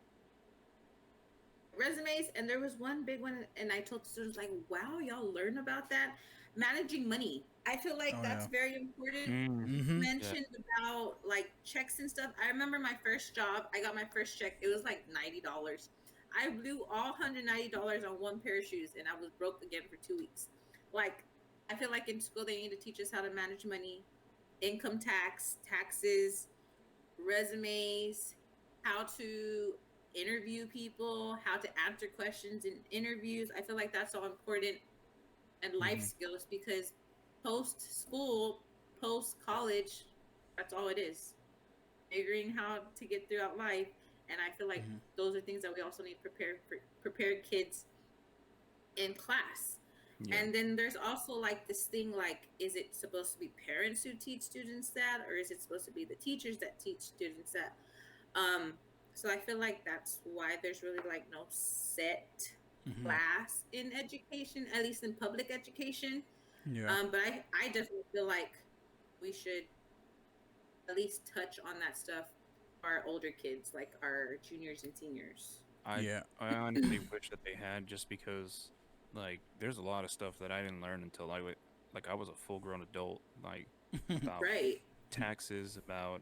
and there was one big one, and I told students like, "Wow, y'all learn about that, managing money." I feel like Oh that's yeah. very important. Mm-hmm. Yeah. Mentioned about like checks and stuff. I remember my first job. I got my first check. It was like $90. I blew all $190 on one pair of shoes, and I was broke again for 2 weeks. Like, I feel like in school they need to teach us how to manage money, income tax, taxes, resumes, how to interview people, how to answer questions in interviews. I feel like that's all important, and life skills, because post school, post college, that's all it is. Figuring how to get throughout life. And I feel like Mm-hmm. those are things that we also need to prepare kids in class. Yeah. And then there's also like this thing, like, is it supposed to be parents who teach students that, or is it supposed to be the teachers that teach students that? um so I feel like that's why there's really like no set Mm-hmm. class in education, at least in public education. Yeah. But I definitely feel like we should at least touch on that stuff for our older kids, like our juniors and seniors. I Yeah. I honestly wish that they had, just because like there's a lot of stuff that I didn't learn until I was a full grown adult, like about Right. taxes, about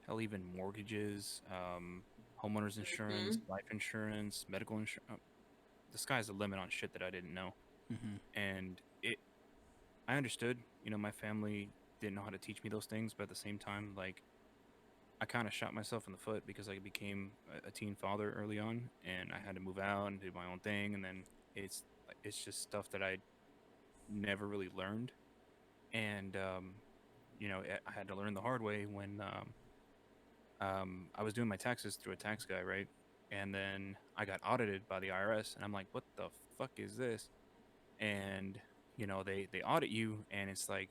hell, even mortgages, homeowners insurance, Hmm. life insurance, medical insurance. The sky's the limit on shit that I didn't know. Mm-hmm. And I understood, my family didn't know how to teach me those things, but at the same time, like, I kind of shot myself in the foot because I became a teen father early on, and I had to move out and do my own thing, and then it's it's just stuff that I never really learned, and I had to learn the hard way when I was doing my taxes through a tax guy, right? And then I got audited by the IRS, and I'm like, what the fuck is this? And they audit you, and it's like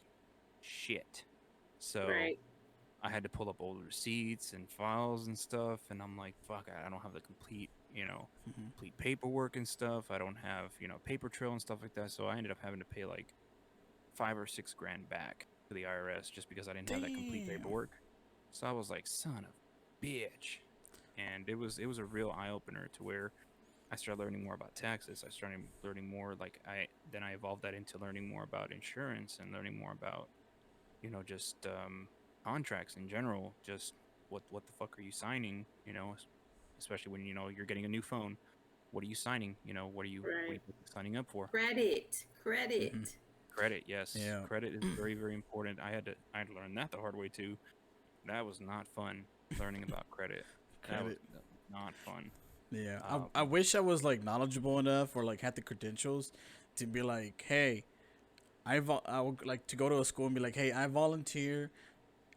shit. So Right. I had to pull up old receipts and files and stuff, and I'm like, fuck, I don't have the Mm-hmm. complete paperwork and stuff. I don't have, paper trail and stuff like that. So I ended up having to pay like 5 or 6 grand back to the IRS just because I didn't have that complete Damn. paperwork. So I was like, son of a bitch. And it was a real eye opener to where I started learning more about taxes. I started learning more, like, I evolved that into learning more about insurance and learning more about, just contracts in general. Just what the fuck are you signing? Especially when you're getting a new phone. What are you signing? What are Right. you signing up for? Credit. Mm-hmm. Credit. Credit, yes, Yeah. credit is very very important. I had to learn that the hard way too. That was not fun learning about credit. That was Credit. not fun. Yeah. Um, I wish I was like knowledgeable enough, or like had the credentials to be like, hey, I would like to go to a school and be like, hey, I volunteer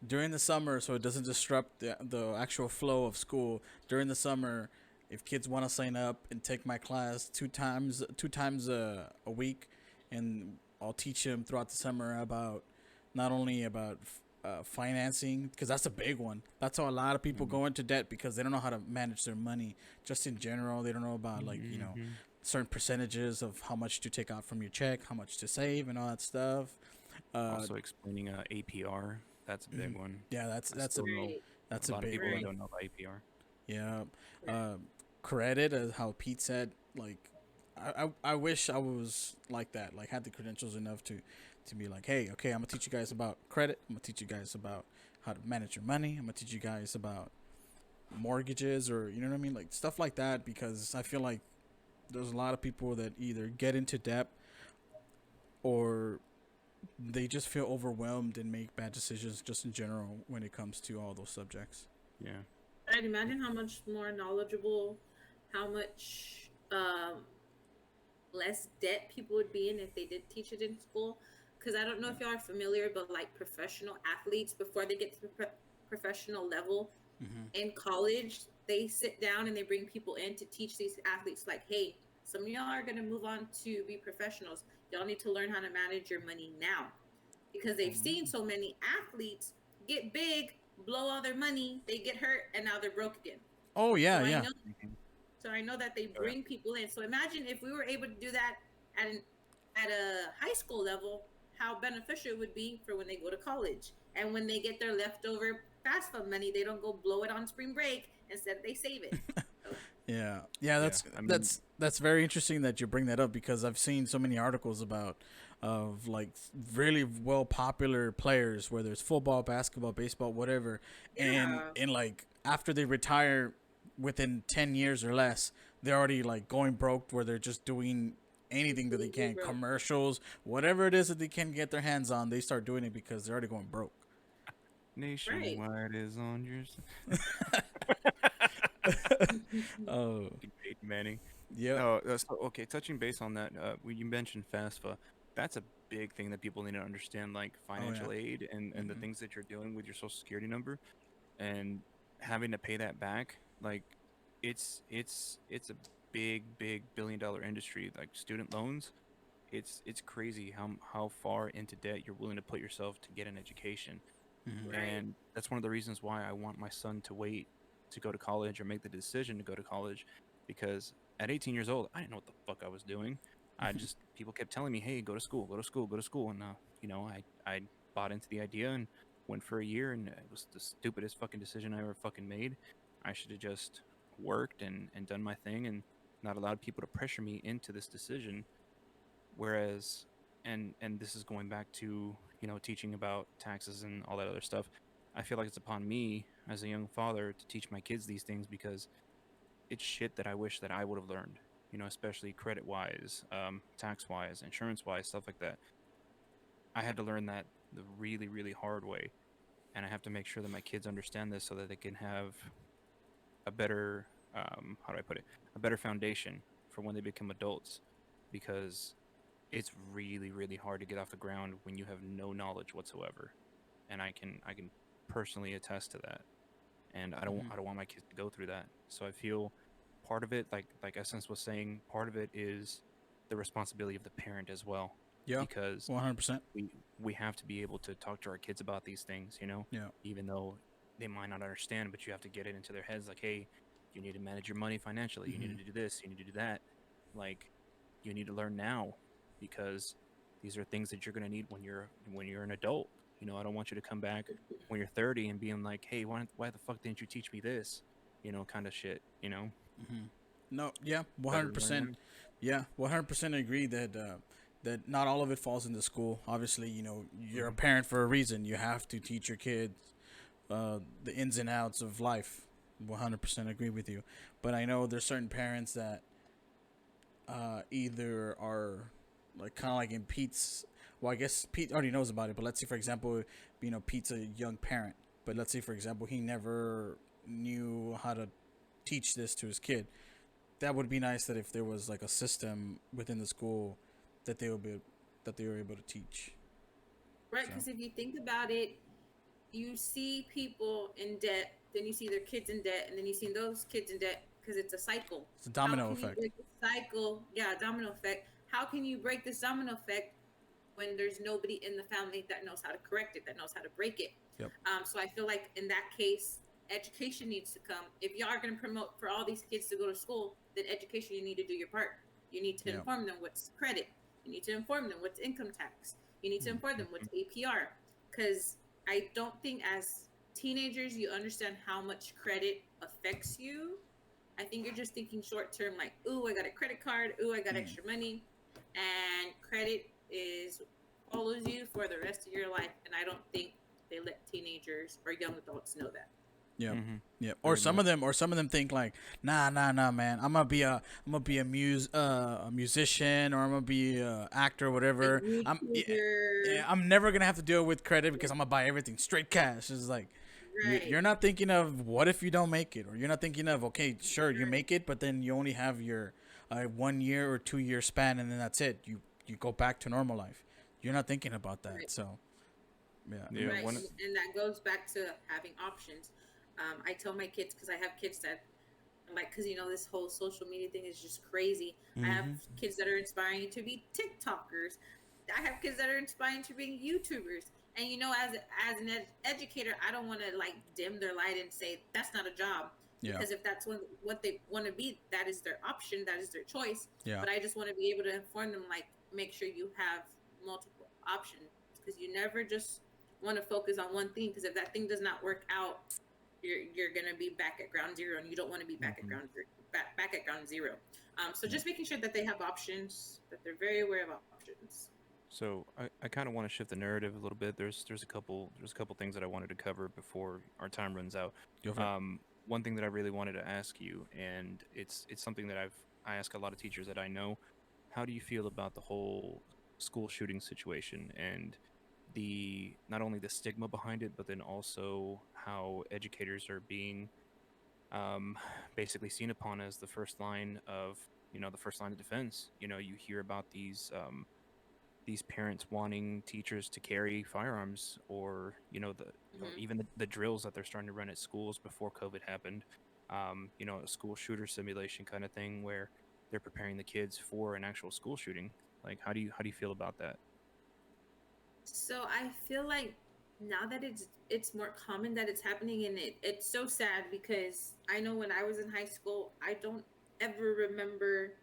during the summer, so it doesn't disrupt the actual flow of school during the summer. If kids want to sign up and take my class two times a week, and I'll teach them throughout the summer about not only about financing, because that's a big one. That's how a lot of people mhm, go into debt, because they don't know how to manage their money just in general. They don't know about, like, mhm. certain percentages of how much to take out from your check, how much to save, and all that stuff. Uh, Also explaining APR. That's a mhm. big one. Yeah, that's I that's a still know Right. that's a a lot of big people that Right. one. don't know about APR. Yeah. Right. Credit, as how Pete said, like, I wish I was like that, like had the credentials enough to be like, hey, okay, I'm gonna teach you guys about credit. I'm gonna teach you guys about how to manage your money. I'm gonna teach you guys about mortgages, or you know what I mean, like stuff like that. Because I feel like there's a lot of people that either get into debt or they just feel overwhelmed and make bad decisions just in general when it comes to all those subjects. Yeah. I'd imagine how much more knowledgeable, how much less debt people would be in if they did teach it in school. Because I don't know Yeah. if y'all are familiar, but like professional athletes, before they get to the professional level Mm-hmm. in college, they sit down and they bring people in to teach these athletes, like, hey, some of y'all are going to move on to be professionals. Y'all need to learn how to manage your money now, because they've seen Mhm. so many athletes get big, blow all their money, they get hurt, and now they're broke again. Oh So yeah, I yeah. know Mhm. So I know that they Oh, yeah. bring people in. So imagine if we were able to do that at a high school level, how beneficial it would be for when they go to college. And when they get their leftover fast fund money, they don't go blow it on spring break. Instead, they save it. So, Yeah, yeah, Yeah. that's I mean, that's that's very interesting that you bring that up, because I've seen so many articles about of like really well popular players, whether it's football, basketball, baseball, whatever, and yeah, like after they retire within 10 years or less, they're already like going broke, where they're just doing anything that they completely can, broke. commercials, whatever it is that they can get their hands on, they start doing it because they're already going broke. Right. nationwide is on your Oh, fucking Peyton Manning. yep. No, so, okay. Touching base on that, when you mentioned FAFSA, that's a big thing that people need to understand, like Oh yeah. financial aid and the Hmm. things that you're doing with your social security number and having to pay that back. Like, it's a big billion-dollar industry. Like student loans, it's crazy how far into debt you're willing to put yourself to get an education. Hmm. Right. And that's one of the reasons why I want my son to wait to go to college or make the decision to go to college, because at 18 years old, I didn't know what the fuck I was doing. I just people kept telling me, "Hey, go to school, go to school, go to school," and I bought into the idea and went for a year, and it was the stupidest fucking decision I ever fucking made. I should have just worked and done my thing and not allowed people to pressure me into this decision. Whereas, and this is going back to teaching about taxes and all that other stuff. I feel like it's upon me as a young father to teach my kids these things, because it's shit that I wish that I would have learned. Especially credit wise, tax wise, insurance wise, stuff like that. I had to learn that the really hard way, and I have to make sure that my kids understand this so that they can have a better, how do I put it, a better foundation for when they become adults, because it's really hard to get off the ground when you have no knowledge whatsoever, and I can personally attest to that. And I don't Hmm. I don't want my kids to go through that. So I feel part of it, like Essence was saying, part of it is the responsibility of the parent as well, Yeah, because 100%. we have to be able to talk to our kids about these things, Yeah. even though they might not understand, but you have to get it into their heads, like, hey, you need to manage your money financially, you need Hmm. to do this, you need to do that. Like, you need to learn now, because these are things that you're going to need when you're an adult. I don't want you to come back when you're 30 and being like, hey, why the fuck didn't you teach me this, kind of shit. Hmm. No, yeah, Better learn 100%. now. Yeah, 100% agree that that not all of it falls into school. Obviously, you're a Hmm. parent for a reason. You have to teach your kids the ins and outs of life. 100% agree with you. But I know there's certain parents that either are like kind of like in Pete's. Well, I guess Pete already knows about it. But let's say, for example, Pete's a young parent. But let's say, for example, he never knew how to teach this to his kid. That would be nice that if there was like a system within the school that they were able to teach. Right. So Because if you think about it, you see people in debt, then you see their kids in debt, and then you see those kids in debt, because it's a cycle. it's a How domino can you effect. break the cycle? Yeah, domino effect. How can you break this domino effect when there's nobody in the family that knows how to correct it, that knows how to break it? Yep. So I feel like in that case, education needs to come. If y'all are going to promote for all these kids to go to school, then education, you need to do your part. You need to Yep. inform them what's credit. You need to inform them what's income tax. You need to inform them what's APR. Because I don't think as teenagers you understand how much credit affects you. I think you're just thinking short term, like, ooh, I got a credit card, ooh, I got Mm. extra money. And credit is follows you for the rest of your life, and I don't think they let teenagers or young adults know that. Yep. Mm-hmm. Yep. Very much. Or some of them think like, nah, man. I'm gonna be a musician, or I'm gonna be a actor, or Like whatever. YouTuber, I'm never gonna have to deal with credit because I'm gonna buy everything straight cash. It's like, right? you're not thinking of what if you don't make it, or you're not thinking of, okay, sure, you make it, but then you only have your 1 year or 2 year span, and then that's it. You go back to normal life. You're not thinking about that. Right. So yeah. Yeah. Right, One. and that goes back to having options. I tell my kids, because I have kids that like, because this whole social media thing is just crazy. I have Mm-hmm. kids that are inspiring to be TikTokers. I have kids that are inspiring to be YouTubers. And as an educator, I don't want to like dim their light and say that's not a job, Yeah. because if that's what they want to be, that is their option, that is their choice. Yeah. But I just want to be able to inform them, like, make sure you have multiple options, because you never just want to focus on one thing, because if that thing does not work out, you're gonna be back at ground zero, and you don't want to be back at Mm-hmm. back at ground zero. So Yeah. just making sure that they have options, that they're very aware of options. So I kind of want to shift the narrative a little bit. There's a couple things that I wanted to cover before our time runs out. Go for it. One thing that I really wanted to ask you, and it's something that I ask a lot of teachers that I know. How do you feel about the whole school shooting situation and the not only the stigma behind it, but then also how educators are being um, basically seen upon as the first line of the first line of defense. You hear about these parents wanting teachers to carry firearms, or or Hmm. even the drills that they're starting to run at schools before COVID happened. A school shooter simulation kind of thing where they're preparing the kids for an actual school shooting. Like, how do you feel about that? So I feel like now that it's more common that it's happening, and it's so sad, because I know when I was in high school, I don't ever remember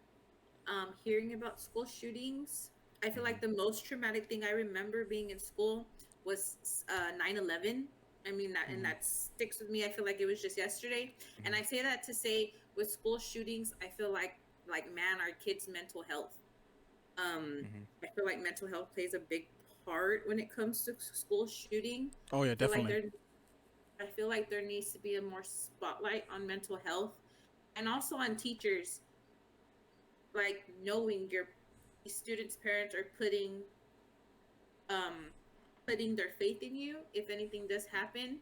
hearing about school shootings. I feel Hmm. like the most traumatic thing I remember being in school was 9/11. I mean, and Mm-hmm. that sticks with me. I feel like it was just yesterday. And Hmm. I say that to say, with school shootings, I feel like man, our kids' mental health. Hmm. I feel like mental health plays a big part when it comes to school shooting. Oh yeah, I feel like definitely. there needs to be a more spotlight on mental health, and also on teachers, like knowing your students' parents are um putting their faith in you. If anything does happen,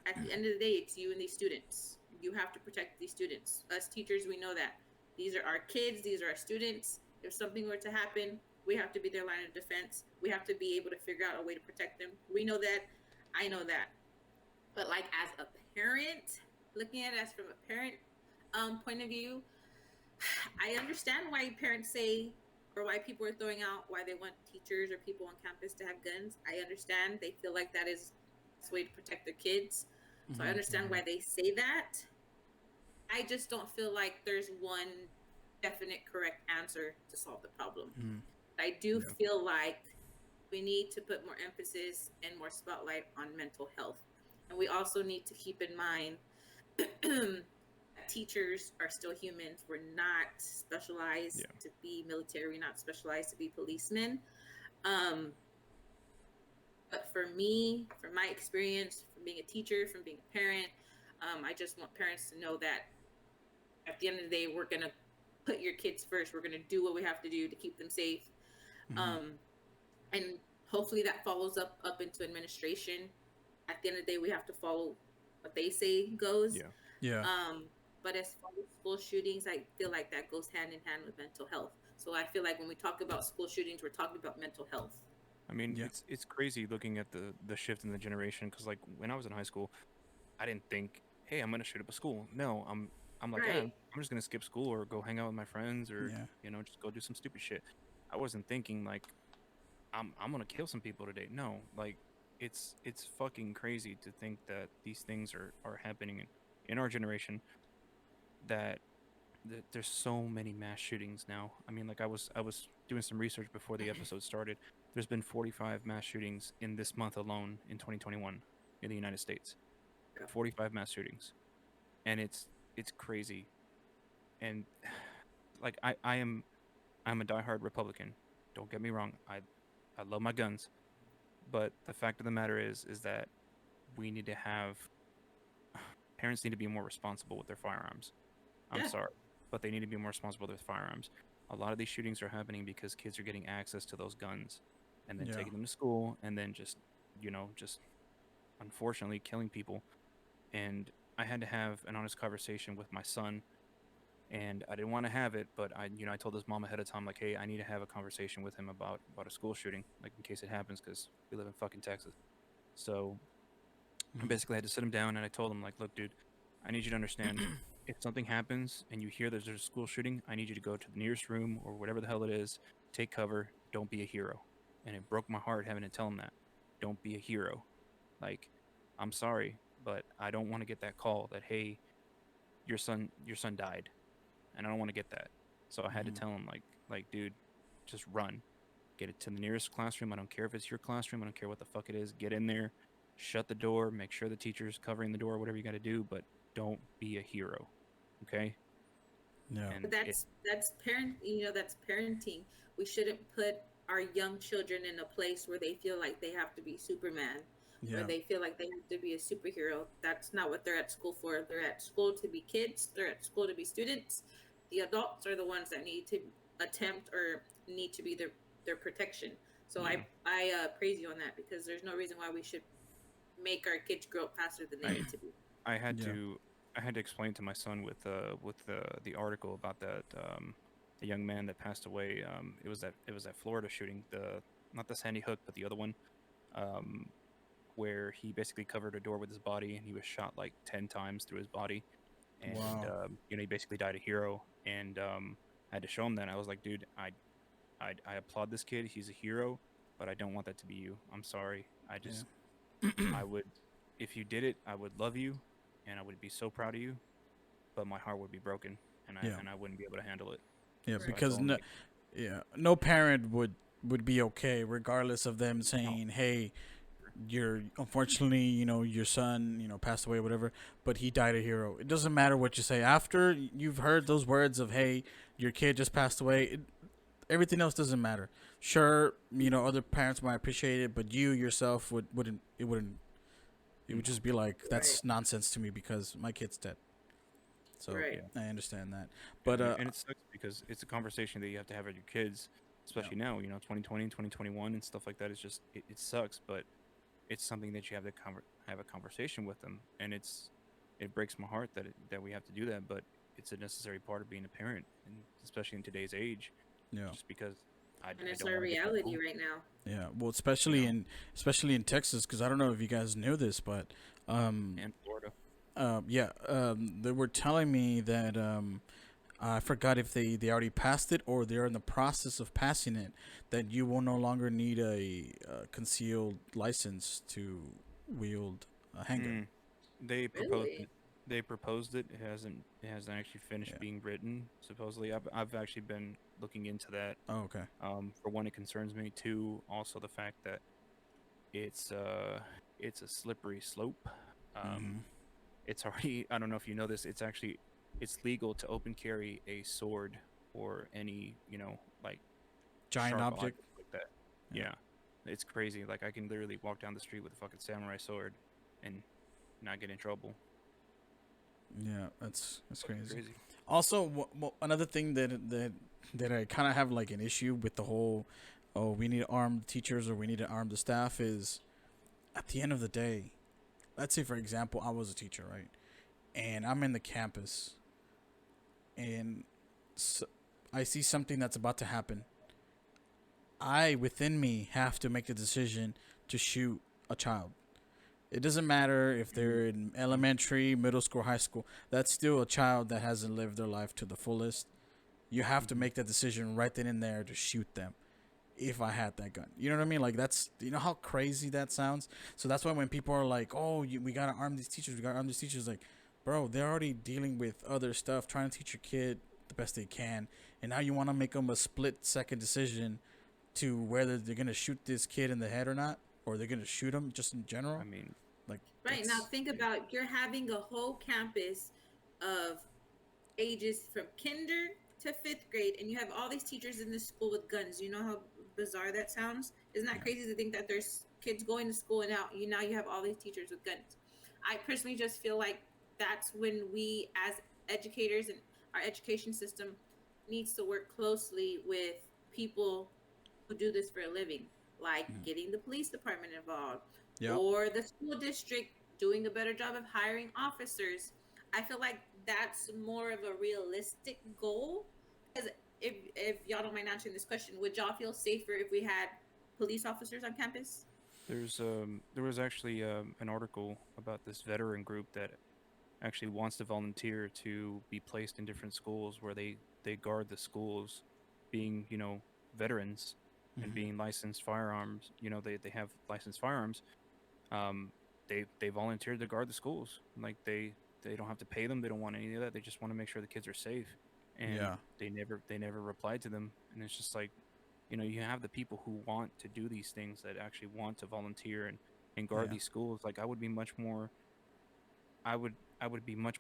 at the end of the day, it's you and these students. You have to protect these students. Us teachers, we know that these are our kids, these are our students. If something were to happen, we have to be their line of defense. We have to be able to figure out a way to protect them. We know that. I know that. But like, as a parent, looking at it as from a parent point of view, I understand why parents say, or why people are throwing out why they want teachers or people on campus to have guns. I understand they feel like that is the best way to protect their kids. So I Mm-hmm. understand Hmm. why they say that. I just don't feel like there's one definite correct answer to solve the problem. Mm-hmm. I do Yeah. feel like we need to put more emphasis and more spotlight on mental health. And we also need to keep in mind teachers are still humans. We're not specialized Yeah. to be military. We're not specialized to be policemen. Um, but for me, from my experience, from being a teacher, from being a parent, I just want parents to know that at the end of the day, we're gonna put your kids first. We're gonna do what we have to do to keep them safe. Mm-hmm. Um, and hopefully that follows up into administration. At the end of the day, we have to follow what they say goes. Yeah. Yeah. Um, but as far as school shootings, I feel like that goes hand in hand with mental health. So I feel like when we talk about school shootings, we're talking about mental health. I mean, Yeah. it's crazy looking at the shift in the generation, because like when I was in high school, I didn't think, hey, I'm gonna shoot up a school. No, I'm like, Right. I'm just gonna skip school or go hang out with my friends, or Yeah. just go do some stupid shit. I wasn't thinking like I'm gonna kill some people today. No, like it's fucking crazy to think that these things are happening in our generation. That there's so many mass shootings now. I mean, like I was doing some research before the episode started. There's been 45 mass shootings in this month alone in 2021 in the United States. 45 mass shootings, and it's crazy. And like I'm a diehard Republican. Don't get me wrong. I love my guns, but the fact of the matter is that we need to have parents need to be more responsible with their firearms. I'm Yeah. sorry, but they need to be more responsible with their firearms. A lot of these shootings are happening because kids are getting access to those guns and then Yeah. taking them to school and then just, just unfortunately killing people. And I had to have an honest conversation with my son, and I didn't want to have it, but I told his mom ahead of time, like, hey, I need to have a conversation with him about a school shooting, like in case it happens, because we live in fucking Texas. So I Mhm. basically had to sit him down and I told him, like, look, dude, I need you to understand, if something happens and you hear there's a school shooting, I need you to go to the nearest room or whatever the hell it is, take cover, don't be a hero. And it broke my heart having to tell him that. Don't be a hero. Like, I'm sorry, but I don't want to get that call that, hey, your son died, and I don't want to get that. So I had to Mhm. tell him, like, dude, just run, get it to the nearest classroom. I don't care if it's your classroom. I don't care what the fuck it is. Get in there, shut the door, make sure the teacher's covering the door, whatever you got to do, but don't be a hero, okay? Yeah. And But it, that's that's parenting. We shouldn't put our young children in a place where they feel like they have to be Superman, where Yeah. they feel like they have to be a superhero. That's not what they're at school for. They're at school to be kids. They're at school to be students. The adults are the ones that need to attempt or need to be their protection. So yeah, I praise you on that, because there's no reason why we should make our kids grow up faster than they need to be. I had Yeah. to I had to explain to my son with the article about that the young man that passed away. It was that Florida shooting, the not the Sandy Hook, but the other one, um, where he basically covered a door with his body and he was shot like 10 times through his body, and Wow. he basically died a hero. And I had to show him that. I was like, dude, I applaud this kid. He's a hero, but I don't want that to be you. I'm sorry. Yeah. I would, if you did it, I would love you, and I would be so proud of you, but my heart would be broken, and I Yeah. and I wouldn't be able to handle it. Yeah. So I Right. Because told him, no, like, yeah, no parent would be okay regardless of them no, saying, "Hey, your unfortunately, your son, passed away, or whatever, but he died a hero." It doesn't matter what you say after you've heard those words of, "Hey, your kid just passed away." Everything else doesn't matter. Sure, other parents might appreciate it, but you yourself wouldn't. It wouldn't. It would no, just be like, Right. that's nonsense to me because my kid's dead. So Right. yeah, I understand that, yeah, but and it sucks because it's a conversation that you have to have with your kids, yeah, especially now, 2020 and 2021 and stuff like that. It's just it sucks, but it's something that you have to have a conversation with them, and it breaks my heart that we have to do that, but it's a necessary part of being a parent, and especially in today's age, yeah. just because And I it's don't our want to get that reality call, right now. Yeah, well, you know, especially in Texas, because I don't know if you guys knew this, but and Florida. yeah, they were telling me that I forgot if they already passed it or they're in the process of passing it, that you will no longer need a concealed license to wield a handgun. Mm, they proposed Really? it. They proposed it. It hasn't actually finished Yeah. being written. Supposedly, I've actually been looking into that. Oh, okay. For one, it concerns me. Two, also the fact that it's uh it's a slippery slope. Um, Mm-hmm. it's already, I don't know if you know this, it's legal to open carry a sword or any, like, Giant sharp object. object like that. Yeah. Yeah. It's crazy. Like, I can literally walk down the street with a fucking samurai sword and not get in trouble. Yeah, that's Fucking crazy. crazy. Also, another thing that I kind of have like an issue with the whole, oh, we need to arm the teachers or we need to arm the staff is, at the end of the day, let's say for example, I was a teacher, right, and I'm in the campus, and so I see something that's about to happen. I within me have to make the decision to shoot a child. It doesn't matter if Mhm. they're in elementary, middle school, high school. That's still a child that hasn't lived their life to the fullest. You have to Mhm. make that decision right then and there to shoot them. If I had that gun, you know what I mean? Like that's, how crazy that sounds. So that's why when people are like, "Oh, we gotta arm these teachers. We gotta arm these teachers," like, bro, they're already dealing with other stuff, trying to teach your kid the best they can, and now you want to make them a split-second decision to whether they're gonna shoot this kid in the head or not, or they're gonna shoot him just in I general. mean, Like Right. Now that's think yeah. about, you're having a whole campus of ages from kinder to fifth grade, and you have all these teachers in this school with guns. You know how bizarre that sounds? Isn't that crazy to think that there's kids going to school and now you have all these teachers with guns? I personally just feel like that's when we as educators and our education system needs to work closely with people who do this for a living, like Mm. getting the police department involved Yep. or the school district doing a better job of hiring officers. I feel like that's more of a realistic goal. Because if y'all don't mind answering this question, would y'all feel safer if we had police officers on campus? There was actually an article about this veteran group that actually wants to volunteer to be placed in different schools where they guard the schools, being veterans and Mm-hmm. being licensed firearms. They have licensed firearms. Um, they volunteered to guard the schools. Like they don't have to pay them. They don't want any of that. They just want to make sure the kids are safe. And Yeah. they never replied to them. And it's just like, you have the people who want to do these things, that actually want to volunteer and guard Yeah. these schools. Like I would be much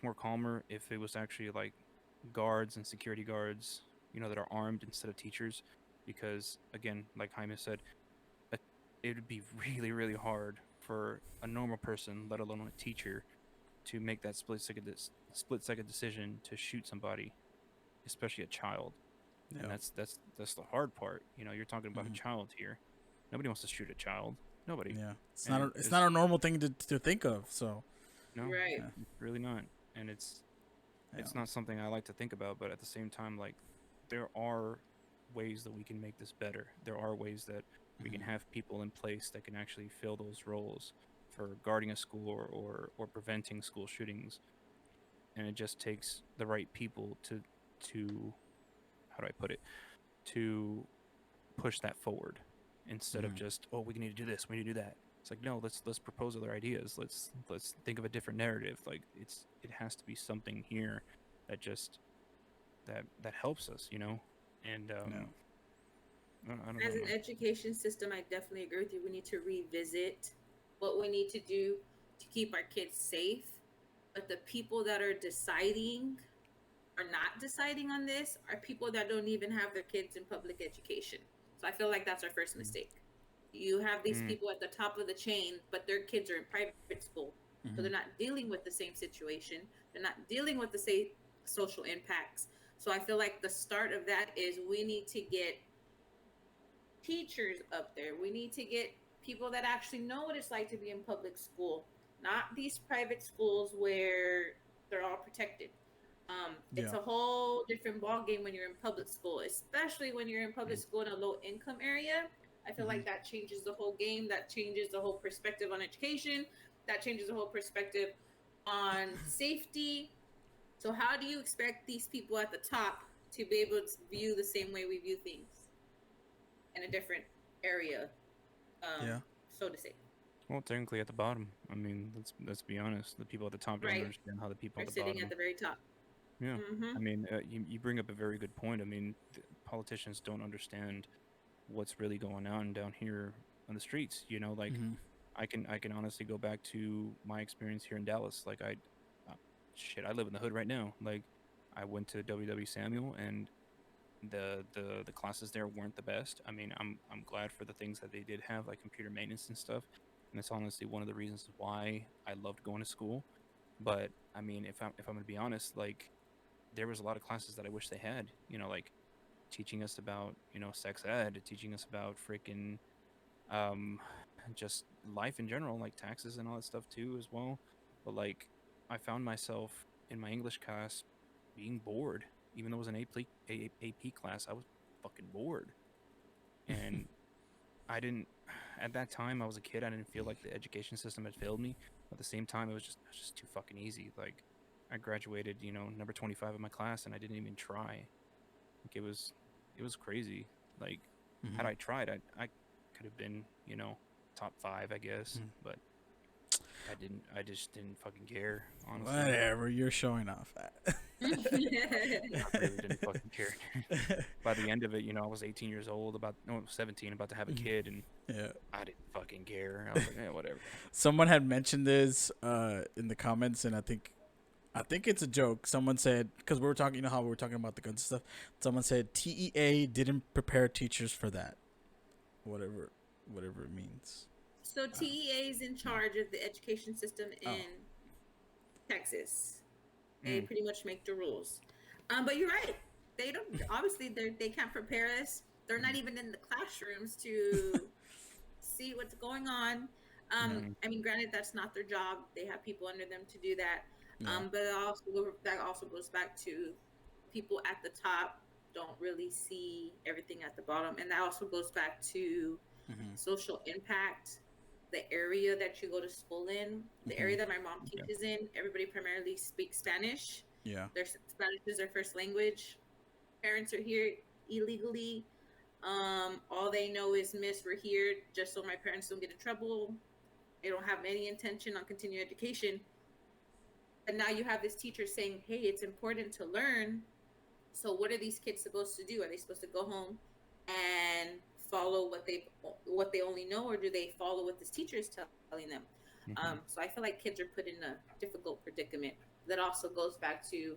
more calmer if it was actually like guards and security guards, that are armed instead of teachers, because again, like Jaime said, a- it would be really, really hard for a normal person, let alone a teacher, to make that split second decision to shoot somebody, especially a child. And Yeah. that's the hard part. You're talking about a Mm-hmm. child here. Nobody wants to shoot a child. Nobody. Yeah. It's not And it's it's not a normal thing to think of. So no, Right. yeah. it's really not. And Yeah. it's not something I like to think about, but at the same time, like, there are ways that we can make this better. There are ways that we can Mm-hmm. have people in place that can actually fill those roles for guarding a school, or preventing school shootings. And it just takes the right people to how do I put it, to push that forward, instead of Mm-hmm. just, oh, we need to do this, we need to do that. It's like, no, let's propose other ideas. Let's think of a different narrative. Like, it has to be something here that just that helps us, and Yeah. I don't As know, an man. education system, I definitely agree with you. We need to revisit what we need to do to keep our kids safe. But the people that are deciding are not deciding on this are people that don't even have their kids in public education. So I feel like that's our first mistake. You have these Mm, people at the top of the chain, but their kids are in private school. So Mm-hmm. they're not dealing with the same situation. They're not dealing with the same social impacts. So I feel like the start of that is we need to get teachers up there. We need to get people that actually know what it's like to be in public school, not these private schools where they're all protected. It's Yeah. a whole different ball game when you're in public school, especially when you're in public mm, school in a low income area. I feel Mm-hmm. like that changes the whole game. That changes the whole perspective on education. That changes the whole perspective on safety. So, how do you expect these people at the top to be able to view the same way we view things in a different area, um, Yeah. so to say? well, technically at the bottom. I mean, let's be honest. The people at the top don't Right? understand how the people Are at the sitting at bottom. the very top. Yeah, Mm-hmm. I mean, you bring up a very good point. I mean, politicians don't understand what's really going on down here on the streets. Like, Mm-hmm. I can honestly go back to my experience here in Dallas. Like, uh, shit, I live in the hood right now. Like, I went to WW Samuel, and the classes there weren't the best. I mean, I'm glad for the things that they did have, like computer maintenance and stuff. And that's honestly one of the reasons why I loved going to school. But I mean, if I'm gonna be honest, like, there was a lot of classes that I wish they had. Like, teaching us about sex ed, teaching us about freaking um just life in general, like taxes and all that stuff too as well. But like, I found myself in my English class being bored, even though it was an AP class. I was fucking bored, and I didn't. At that time, I was a kid. I didn't feel like the education system had failed me. At the same time, it was just too fucking easy. Like, I graduated, number 25 in my class, and I didn't even try. Like, it was crazy. Like, had Mm-hmm. I tried, I could have been, top five, I guess. But I didn't. I just didn't fucking care, honestly. Whatever. You're showing off. I really didn't fucking care. By the end of it, I was 18 years old, about no, 17, about to have a Mhm. kid, and Yeah. I didn't fucking care. I was like, whatever. Someone had mentioned this in the comments, and I think it's a joke. Someone said, because we were talking, how we were talking about the guns and stuff. Someone said TEA didn't prepare teachers for that. Whatever. whatever it means. So Uh, TEA is in yeah. charge of the education system Oh. in Texas. They Mm, pretty much make the rules. But you're right. They don't obviously they can't prepare us. They're not even in the classrooms to see what's going on. Yeah. mhm, I mean, granted, that's not their job. They have people under them to do that. Yeah. But that also goes back to people at the top don't really see everything at the bottom, and that also goes back to Hmm. social impact. The area that you go to school in, the Hmm. area that my mom yeah, teaches in, everybody primarily speaks Spanish. Yeah. Their Spanish is their first language. Parents are here illegally. All they know is, Miss, we're here just so my parents don't get in trouble. They don't have any intention on continuing education. And now you have this teacher saying, hey, it's important to learn. So what are these kids supposed to do? Are they supposed to go home and follow what they only know, or do they follow what this teacher is telling them? mhm, So I feel like kids are put in a difficult predicament. That also goes back to,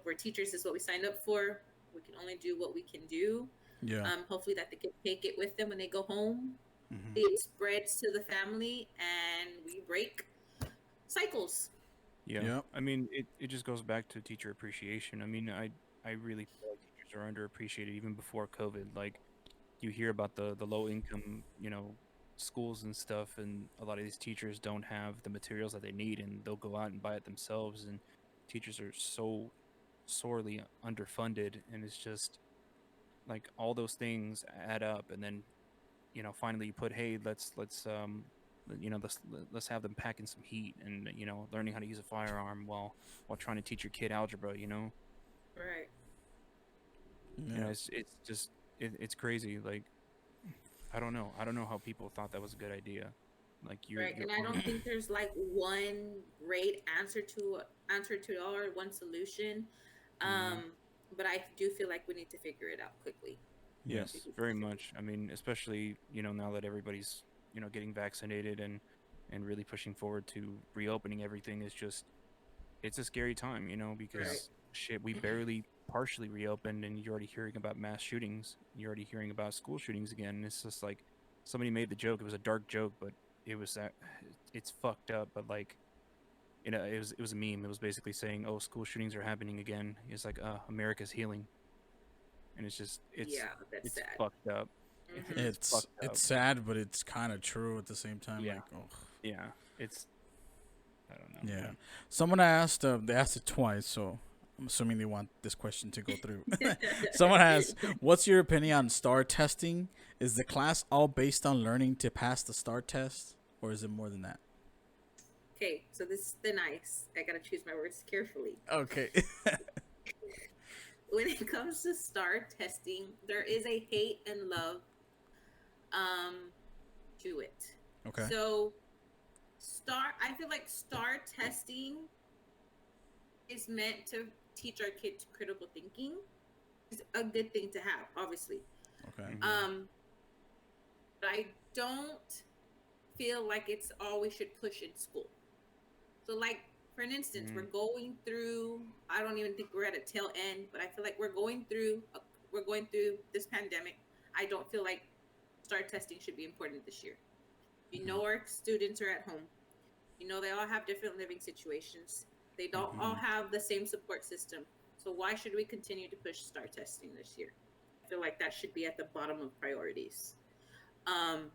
we're teachers, is what we signed up for. We can only do what we can do. Yeah. Hopefully that they can take it with them when they go home. Hmm. It spreads to the family, and we break cycles. yeah. Yep. I mean, it just goes back to teacher appreciation. I mean, I really feel like teachers are underappreciated even before COVID. Like, you hear about the low income, schools and stuff, and a lot of these teachers don't have the materials that they need, and they'll go out and buy it themselves. And teachers are so sorely underfunded, and it's just like all those things add up, and then finally you put, hey, let's have them packing some heat and learning how to use a firearm while trying to teach your kid algebra. Right. Yeah. It's just it's crazy. Like, I don't know how people thought that was a good idea. Like, Right. you're And I don't armed. think there's like one great answer to it all, or one solution. Hmm. But I do feel like we need to figure it out quickly. We Yes. Yes, need to very figure much. I mean, especially, now that everybody's, getting vaccinated and really pushing forward to reopening everything, is just it's a scary time, Yeah. Right. because shit, we barely partially reopened, and you're already hearing about mass shootings. You're already hearing about school shootings again. And it's just like somebody made the joke. It was a dark joke, but it was that it's fucked up. But like, it was a meme. It was basically saying, "Oh, school shootings are happening again." It's like, America's healing, and it's just Yeah, that's it's sad. fucked up. Hmm. It's fucked It's up. sad, but it's kind of true at the same time. Yeah, Like, oh, yeah. It's I don't know, yeah. man. Someone asked. They asked it twice, so I'm assuming they want this question to go through. Someone asked, "What's your opinion on STAR testing? Is the class all based on learning to pass the STAR test, or is it more than that?" Okay, so this is the nice. I gotta choose my words carefully. Okay. When it comes to STAR testing, there is a hate and love um to it. Okay. So I feel like STAR testing is meant to teach our kids critical thinking. It's a good thing to have, obviously. Okay. Hmm. Um, but I don't feel like it's all we should push in school. So, like, for an instance, we're Hmm. going through. I don't even think we're at a tail end, but I feel like we're going through this pandemic. I don't feel like STAR testing should be important this year. Hmm. Our students are at home. They all have different living situations. They don't all Hmm. have the same support system. So why should we continue to push STAR testing this year? I feel like that should be at the bottom of priorities. Um,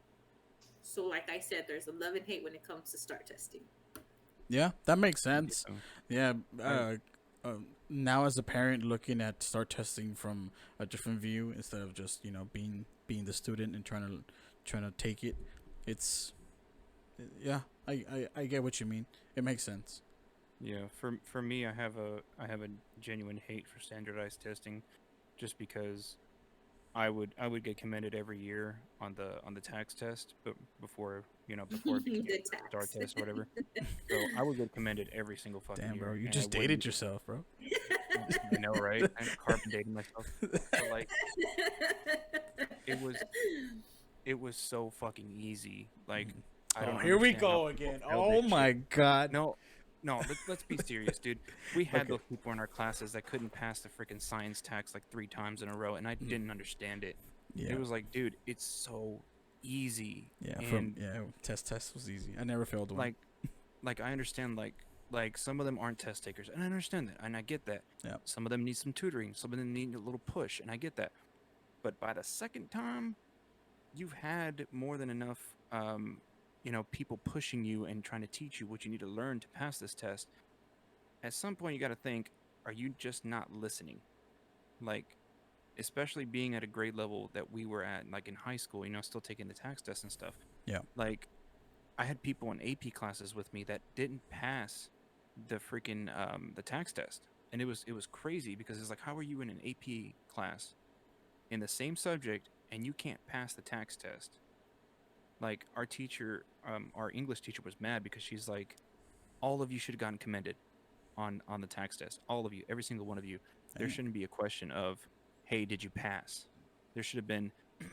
so like I said, there's a love and hate when it comes to STAR testing. Yeah, that makes sense. Yeah. Yeah. I Now as a parent looking at STAR testing from a different view instead of just being the student and trying to take it, it's yeah. I get what you mean. It makes sense. Yeah, for me, I have a genuine hate for standardized testing, just because I would get commended every year on the tax test, but before it became The the STAR tax. test or whatever. So I would get commended every single fucking Damn, bro, year, you and I just wouldn't. dated yourself, bro. I know, right? I'm carbon dating myself, but like it was it was so fucking easy. Like, I Oh, don't here we understand how go people again. failed Oh this shit. my god. No, no, let's be serious, dude. We had Okay. those people in our classes that couldn't pass the freaking science tax like 3 times in a row, and I Mm, didn't understand it. It yeah. was like, dude, it's so easy. Yeah, And test was easy. I never failed one. like I understand like some of them aren't test takers, and I understand that, and I get that. Yeah. Some of them need some tutoring, some of them need a little push, and I get that. But by the second time, you've had more than enough, people pushing you and trying to teach you what you need to learn to pass this test. At some point, you got to think, are you just not listening? Like, especially being at a grade level that we were at, like in high school, still taking the tax test and stuff. Yeah. Like, I had people in AP classes with me that didn't pass the freaking the tax test, and it was crazy because it's like, how are you in an AP class in the same subject and you can't pass the tax test? Like our teacher, our English teacher was mad because she's like, all of you should have gotten commended on the tax test. All of you, every single one of you. There Damn. shouldn't be a question of, hey, did you pass? There should have been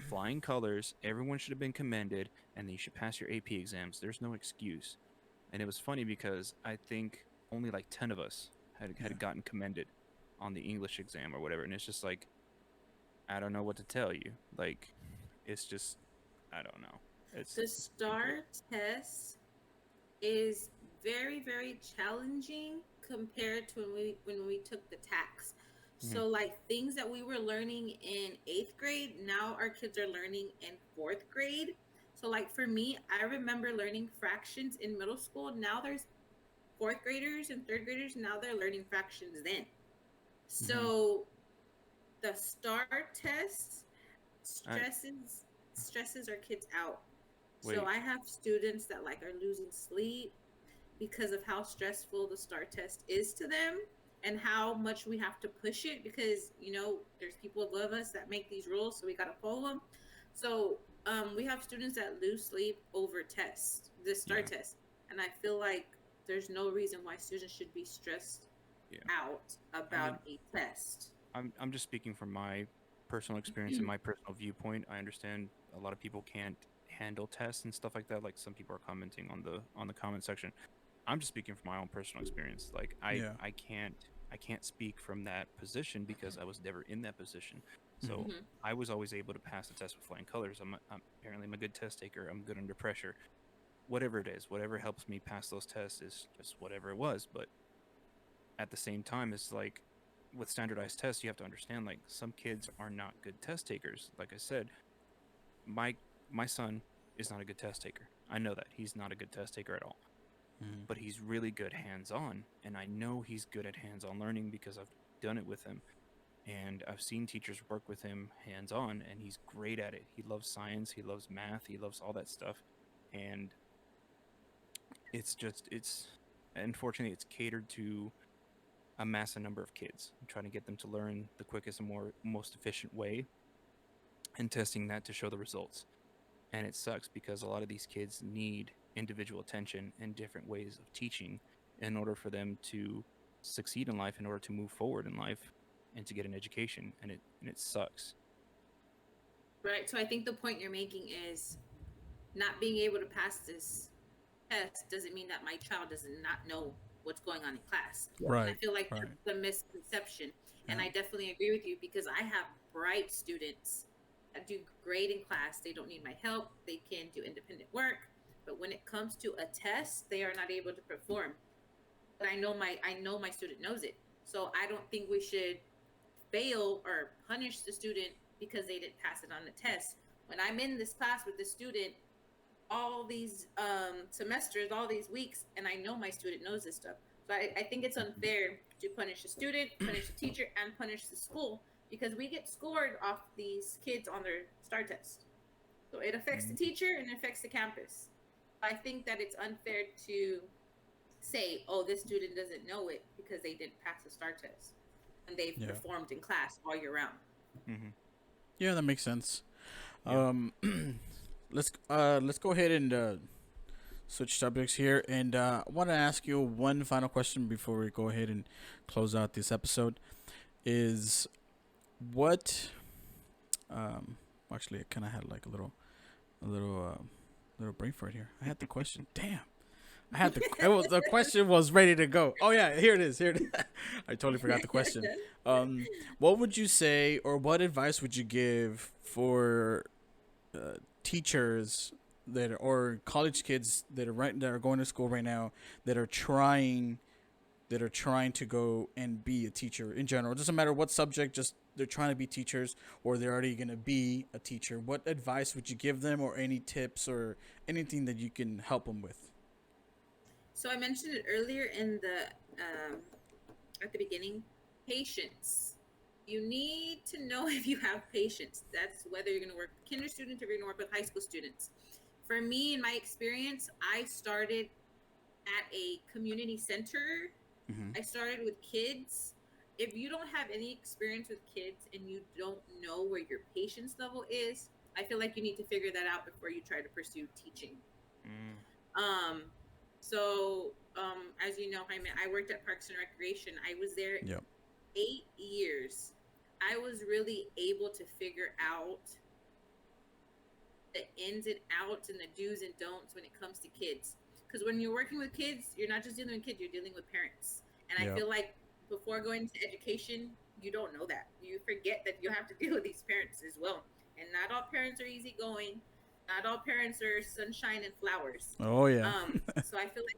flying colors. Everyone should have been commended, and then you should pass your AP exams. There's no excuse. And it was funny because I think only like 10 of us had gotten commended on the English exam or whatever. And it's just like, I don't know what to tell you. Like, it's just, I don't know. It's The weird. STAR test is very, very challenging compared to when we took the tax. Mhm. So like things that we were learning in 8th grade, now our kids are learning in 4th grade. So like for me, I remember learning fractions in middle school. Now there's 4th graders and 3rd graders, now they're learning fractions then. Mhm. So the STAR test I stresses our kids out. So wait. I have students that like are losing sleep because of how stressful the STAR test is to them and how much we have to push it because there's people above us that make these rules, so we got to follow them. So we have students that lose sleep over the STAR Yeah. test, and I feel like there's no reason why students should be stressed Yeah. out I about mean, a test. I'm just speaking from my personal experience and my personal viewpoint. I understand a lot of people can't handle tests and stuff like that. Like some people are commenting on the comment section. I'm just speaking from my own personal experience. Like Yeah. I can't speak from that position because I was never in that position. Mhm. So Hmm. I was always able to pass the test with flying colors. Apparently I'm a good test taker. I'm good under pressure. Whatever it is, whatever helps me pass those tests is just whatever it was. But at the same time, it's like with standardized tests, you have to understand like some kids are not good test takers. Like I said, my my son is not a good test taker. I know that he's not a good test taker at all, Mhm. but he's really good hands-on, and I know he's good at hands-on learning because I've done it with him, and I've seen teachers work with him hands-on, and he's great at it. He loves science, he loves math, he loves all that stuff, and it's unfortunately it's catered to a massive number of kids, trying to get them to learn the quickest and most efficient way, and testing that to show the results. And it sucks because a lot of these kids need individual attention and different ways of teaching in order for them to succeed in life, in order to move forward in life, and to get an education. And it sucks. Right. So I think the point you're making is not being able to pass this test doesn't mean that my child does not know what's going on in class. And I Right. feel like Right. that's the misconception. And Yeah. I definitely agree with you because I have bright students that do great in class. They don't need my help. They can do independent work. But when it comes to a test, they are not able to perform. But I know my student knows it. So I don't think we should fail or punish the student because they didn't pass it on the test. When I'm in this class with the student, all these semesters, all these weeks, and I know my student knows this stuff. So I think it's unfair to punish the student, punish the teacher, and punish the school because we get scored off these kids on their STAR test. So it affects the Mhm. teacher and it affects the campus. I think that it's unfair to say, oh, this student doesn't know it because they didn't pass the STAR test and they've Yeah. performed in class all year round. Mhm. Yeah, that makes sense. Yeah. Um, let's go ahead and switch subjects here, and I want to ask you one final question before we go ahead and close out this episode. Is what actually I kind of had like a little brain fart here. I had the question. Damn. I had the question was ready to go. Oh yeah, here it is. Here it is. I totally forgot the question. What would you say, or what advice would you give for teachers or college kids that are going to school right now that are trying to go and be a teacher in general. It doesn't matter what subject, just they're trying to be teachers or they're already going to be a teacher. What advice would you give them, or any tips or anything that you can help them with? So I mentioned it earlier in the at the beginning. Patience. You need to know if you have patience. That's whether you're going to work with kinder students or you're going to work with high school students. For me, in my experience, I started at a community center. Mm-hmm. I started with kids. If you don't have any experience with kids and you don't know where your patience level is, I feel like you need to figure that out before you try to pursue teaching. Mm. Um, as you know, Jaime, I worked at Parks and Recreation. I was there Yep. 8 years. I was really able to figure out the ins and outs and the do's and don'ts when it comes to kids. Because when you're working with kids, you're not just dealing with kids, you're dealing with parents. And I Yep. feel like before going to education, you don't know that. You forget that you have to deal with these parents as well. And not all parents are easygoing. Not all parents are sunshine and flowers. Oh yeah. So I feel like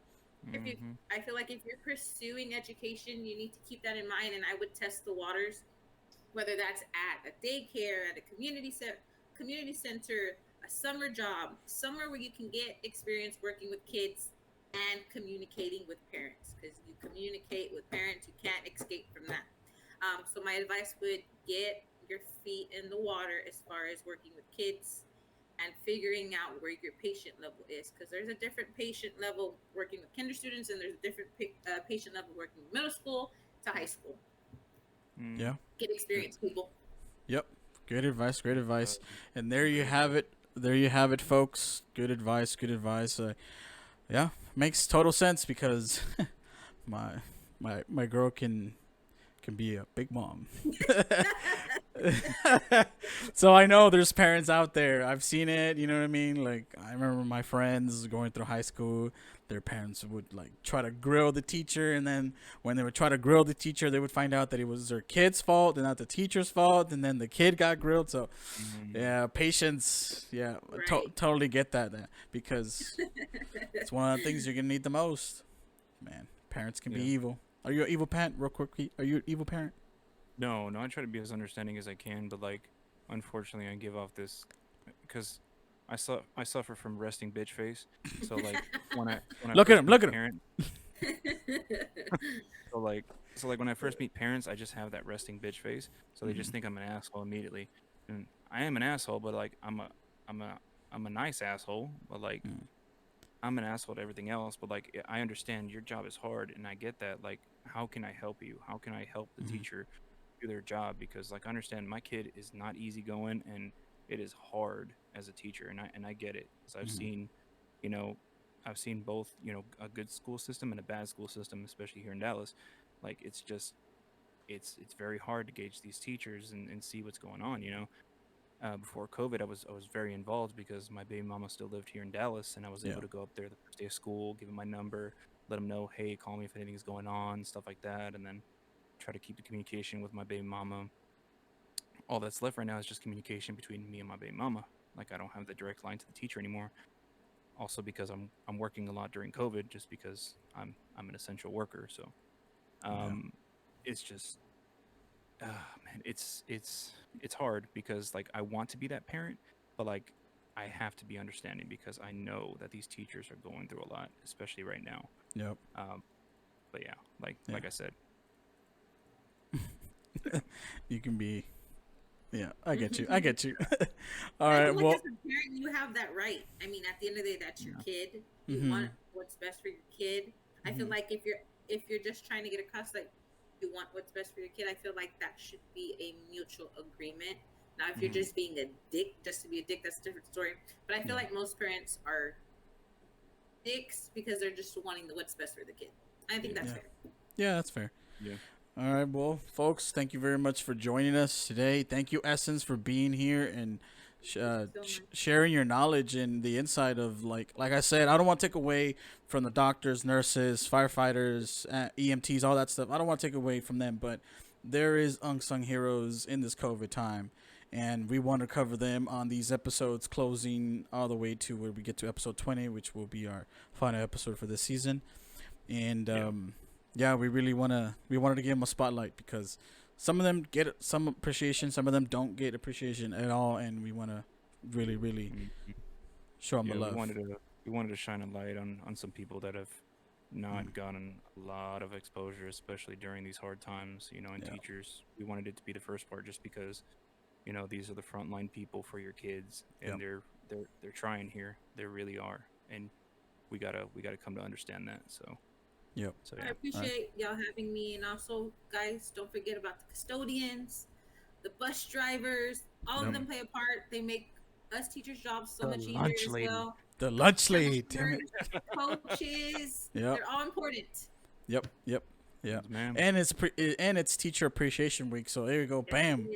if you, Mm-hmm. I feel like if you're pursuing education, you need to keep that in mind. And I would test the waters, whether that's at a daycare, at a community center, a summer job, somewhere where you can get experience working with kids and communicating with parents. Because you communicate with parents, you can't escape from that. So my advice would get your feet in the water as far as working with kids and figuring out where your patient level is, because there's a different patient level working with kinder students and there's a different patient level working with middle school to high school. Mm. Yeah. Get experience, people. Yep. Great advice. Great advice. Uh, And there you have it. There you have it, folks. Good advice. Good advice. Yeah, makes total sense because my my girl can be a big mom. So I know there's parents out there. I've seen it, you know what I mean? Like I remember my friends going through high school, their parents would like try to grill the teacher, and then when they would try to grill the teacher, they would find out that it was their kid's fault and not the teacher's fault, and then the kid got grilled. So mm. yeah, patience. Yeah, Right. totally get that because it's one of the things you're gonna need the most. Man, parents can be Yeah. evil. Are you an evil parent? Real quick, are you an evil parent? No, no, I try to be as understanding as I can, but like, unfortunately, I give off this because I suffer from resting bitch face. So like, when I Look at first him! meet Look at him! parents, so like so like when I first meet parents, I just have that resting bitch face. So they just Mhm. think I'm an asshole immediately, and I am an asshole, but like I'm a I'm a nice asshole, but like Mm. I'm an asshole to everything else. But like I understand your job is hard, and I get that. Like, how can I help you? How can I help the Mhm. teacher do their job? Because like I understand my kid is not easygoing, and it is hard as a teacher, and I get it. So I've Mhm. seen, you know, I've seen both, a good school system and a bad school system, especially here in Dallas. Like it's just it's very hard to gauge these teachers and see what's going on. Before COVID, I was very involved because my baby mama still lived here in Dallas, and I was Yeah. able to go up there the first day of school, give him my number, let him know, hey, call me if anything's going on, stuff like that, and then try to keep the communication with my baby mama. All that's left right now is just communication between me and my baby mama. Like I don't have the direct line to the teacher anymore. Also because I'm working a lot during COVID, just because I'm an essential worker. So Yeah. um, it's just man, it's hard because like I want to be that parent, but like I have to be understanding because I know that these teachers are going through a lot, especially right now. Yep. Um, but yeah, like Yeah. like I said, yeah. You can be. Yeah, I get you. I And get you. All I right. feel like Well. as a parent, you have that right. I mean, at the end of the day, that's your Yeah. kid. You want Mhm. what's best for your kid. I feel Mhm. like if you're just trying to get across like you want what's best for your kid, I feel like that should be a mutual agreement. Now, if you're Mhm. just being a dick just to be a dick, that's a different story. But I feel Yeah. like most parents are dicks because they're just wanting the what's best for the kid. I think Yeah. that's Yeah. fair. Yeah, that's fair. Yeah. All right, well, folks, thank you very much for joining us today. Thank you, Essence, for being here and Thank you so much. sharing your knowledge and the insight of like I said, I don't want to take away from the doctors, nurses, firefighters, EMTs, all that stuff. I don't want to take away from them, but there is unsung heroes in this COVID time, and we want to cover them on these episodes, closing all the way to where we get to episode 20, which will be our final episode for this season. And we really wanted to give them a spotlight because some of them get some appreciation, some of them don't get appreciation at all, and we want to really, really show them the love. We wanted to shine a light on some people that have not gotten a lot of exposure, especially during these hard times. And teachers, we wanted it to be the first part, just because these are the frontline people for your kids, and they're trying here. They really are, and we gotta come to understand that. So. Yep. So, I appreciate y'all having me, and also, guys, don't forget about the custodians, the bus drivers. All of them play a part. They make us teachers' jobs so much easier as well. The lunch lady, damn it. Coaches, they're all important. Yep. yes, ma'am. And it's Teacher Appreciation Week, so there you go, bam.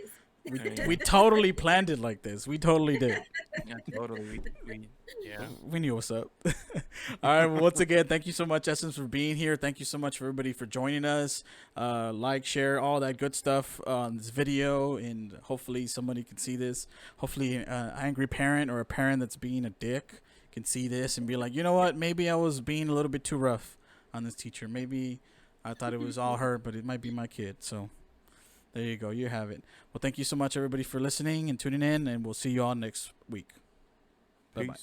We totally planned it like this. We totally did. Yeah, totally. We knew what's up. All right. Well, once again, thank you so much, Essence, for being here. Thank you so much for everybody for joining us. Like, share, all that good stuff on this video, and hopefully somebody can see this. Hopefully, an angry parent or a parent that's being a dick can see this and be like, you know what? Maybe I was being a little bit too rough on this teacher. Maybe I thought it was all her, but it might be my kid. So. There you go. You have it. Well, thank you so much, everybody, for listening and tuning in, and we'll see you all next week. Bye-bye.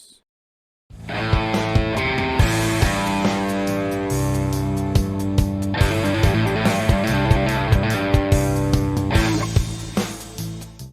Peace.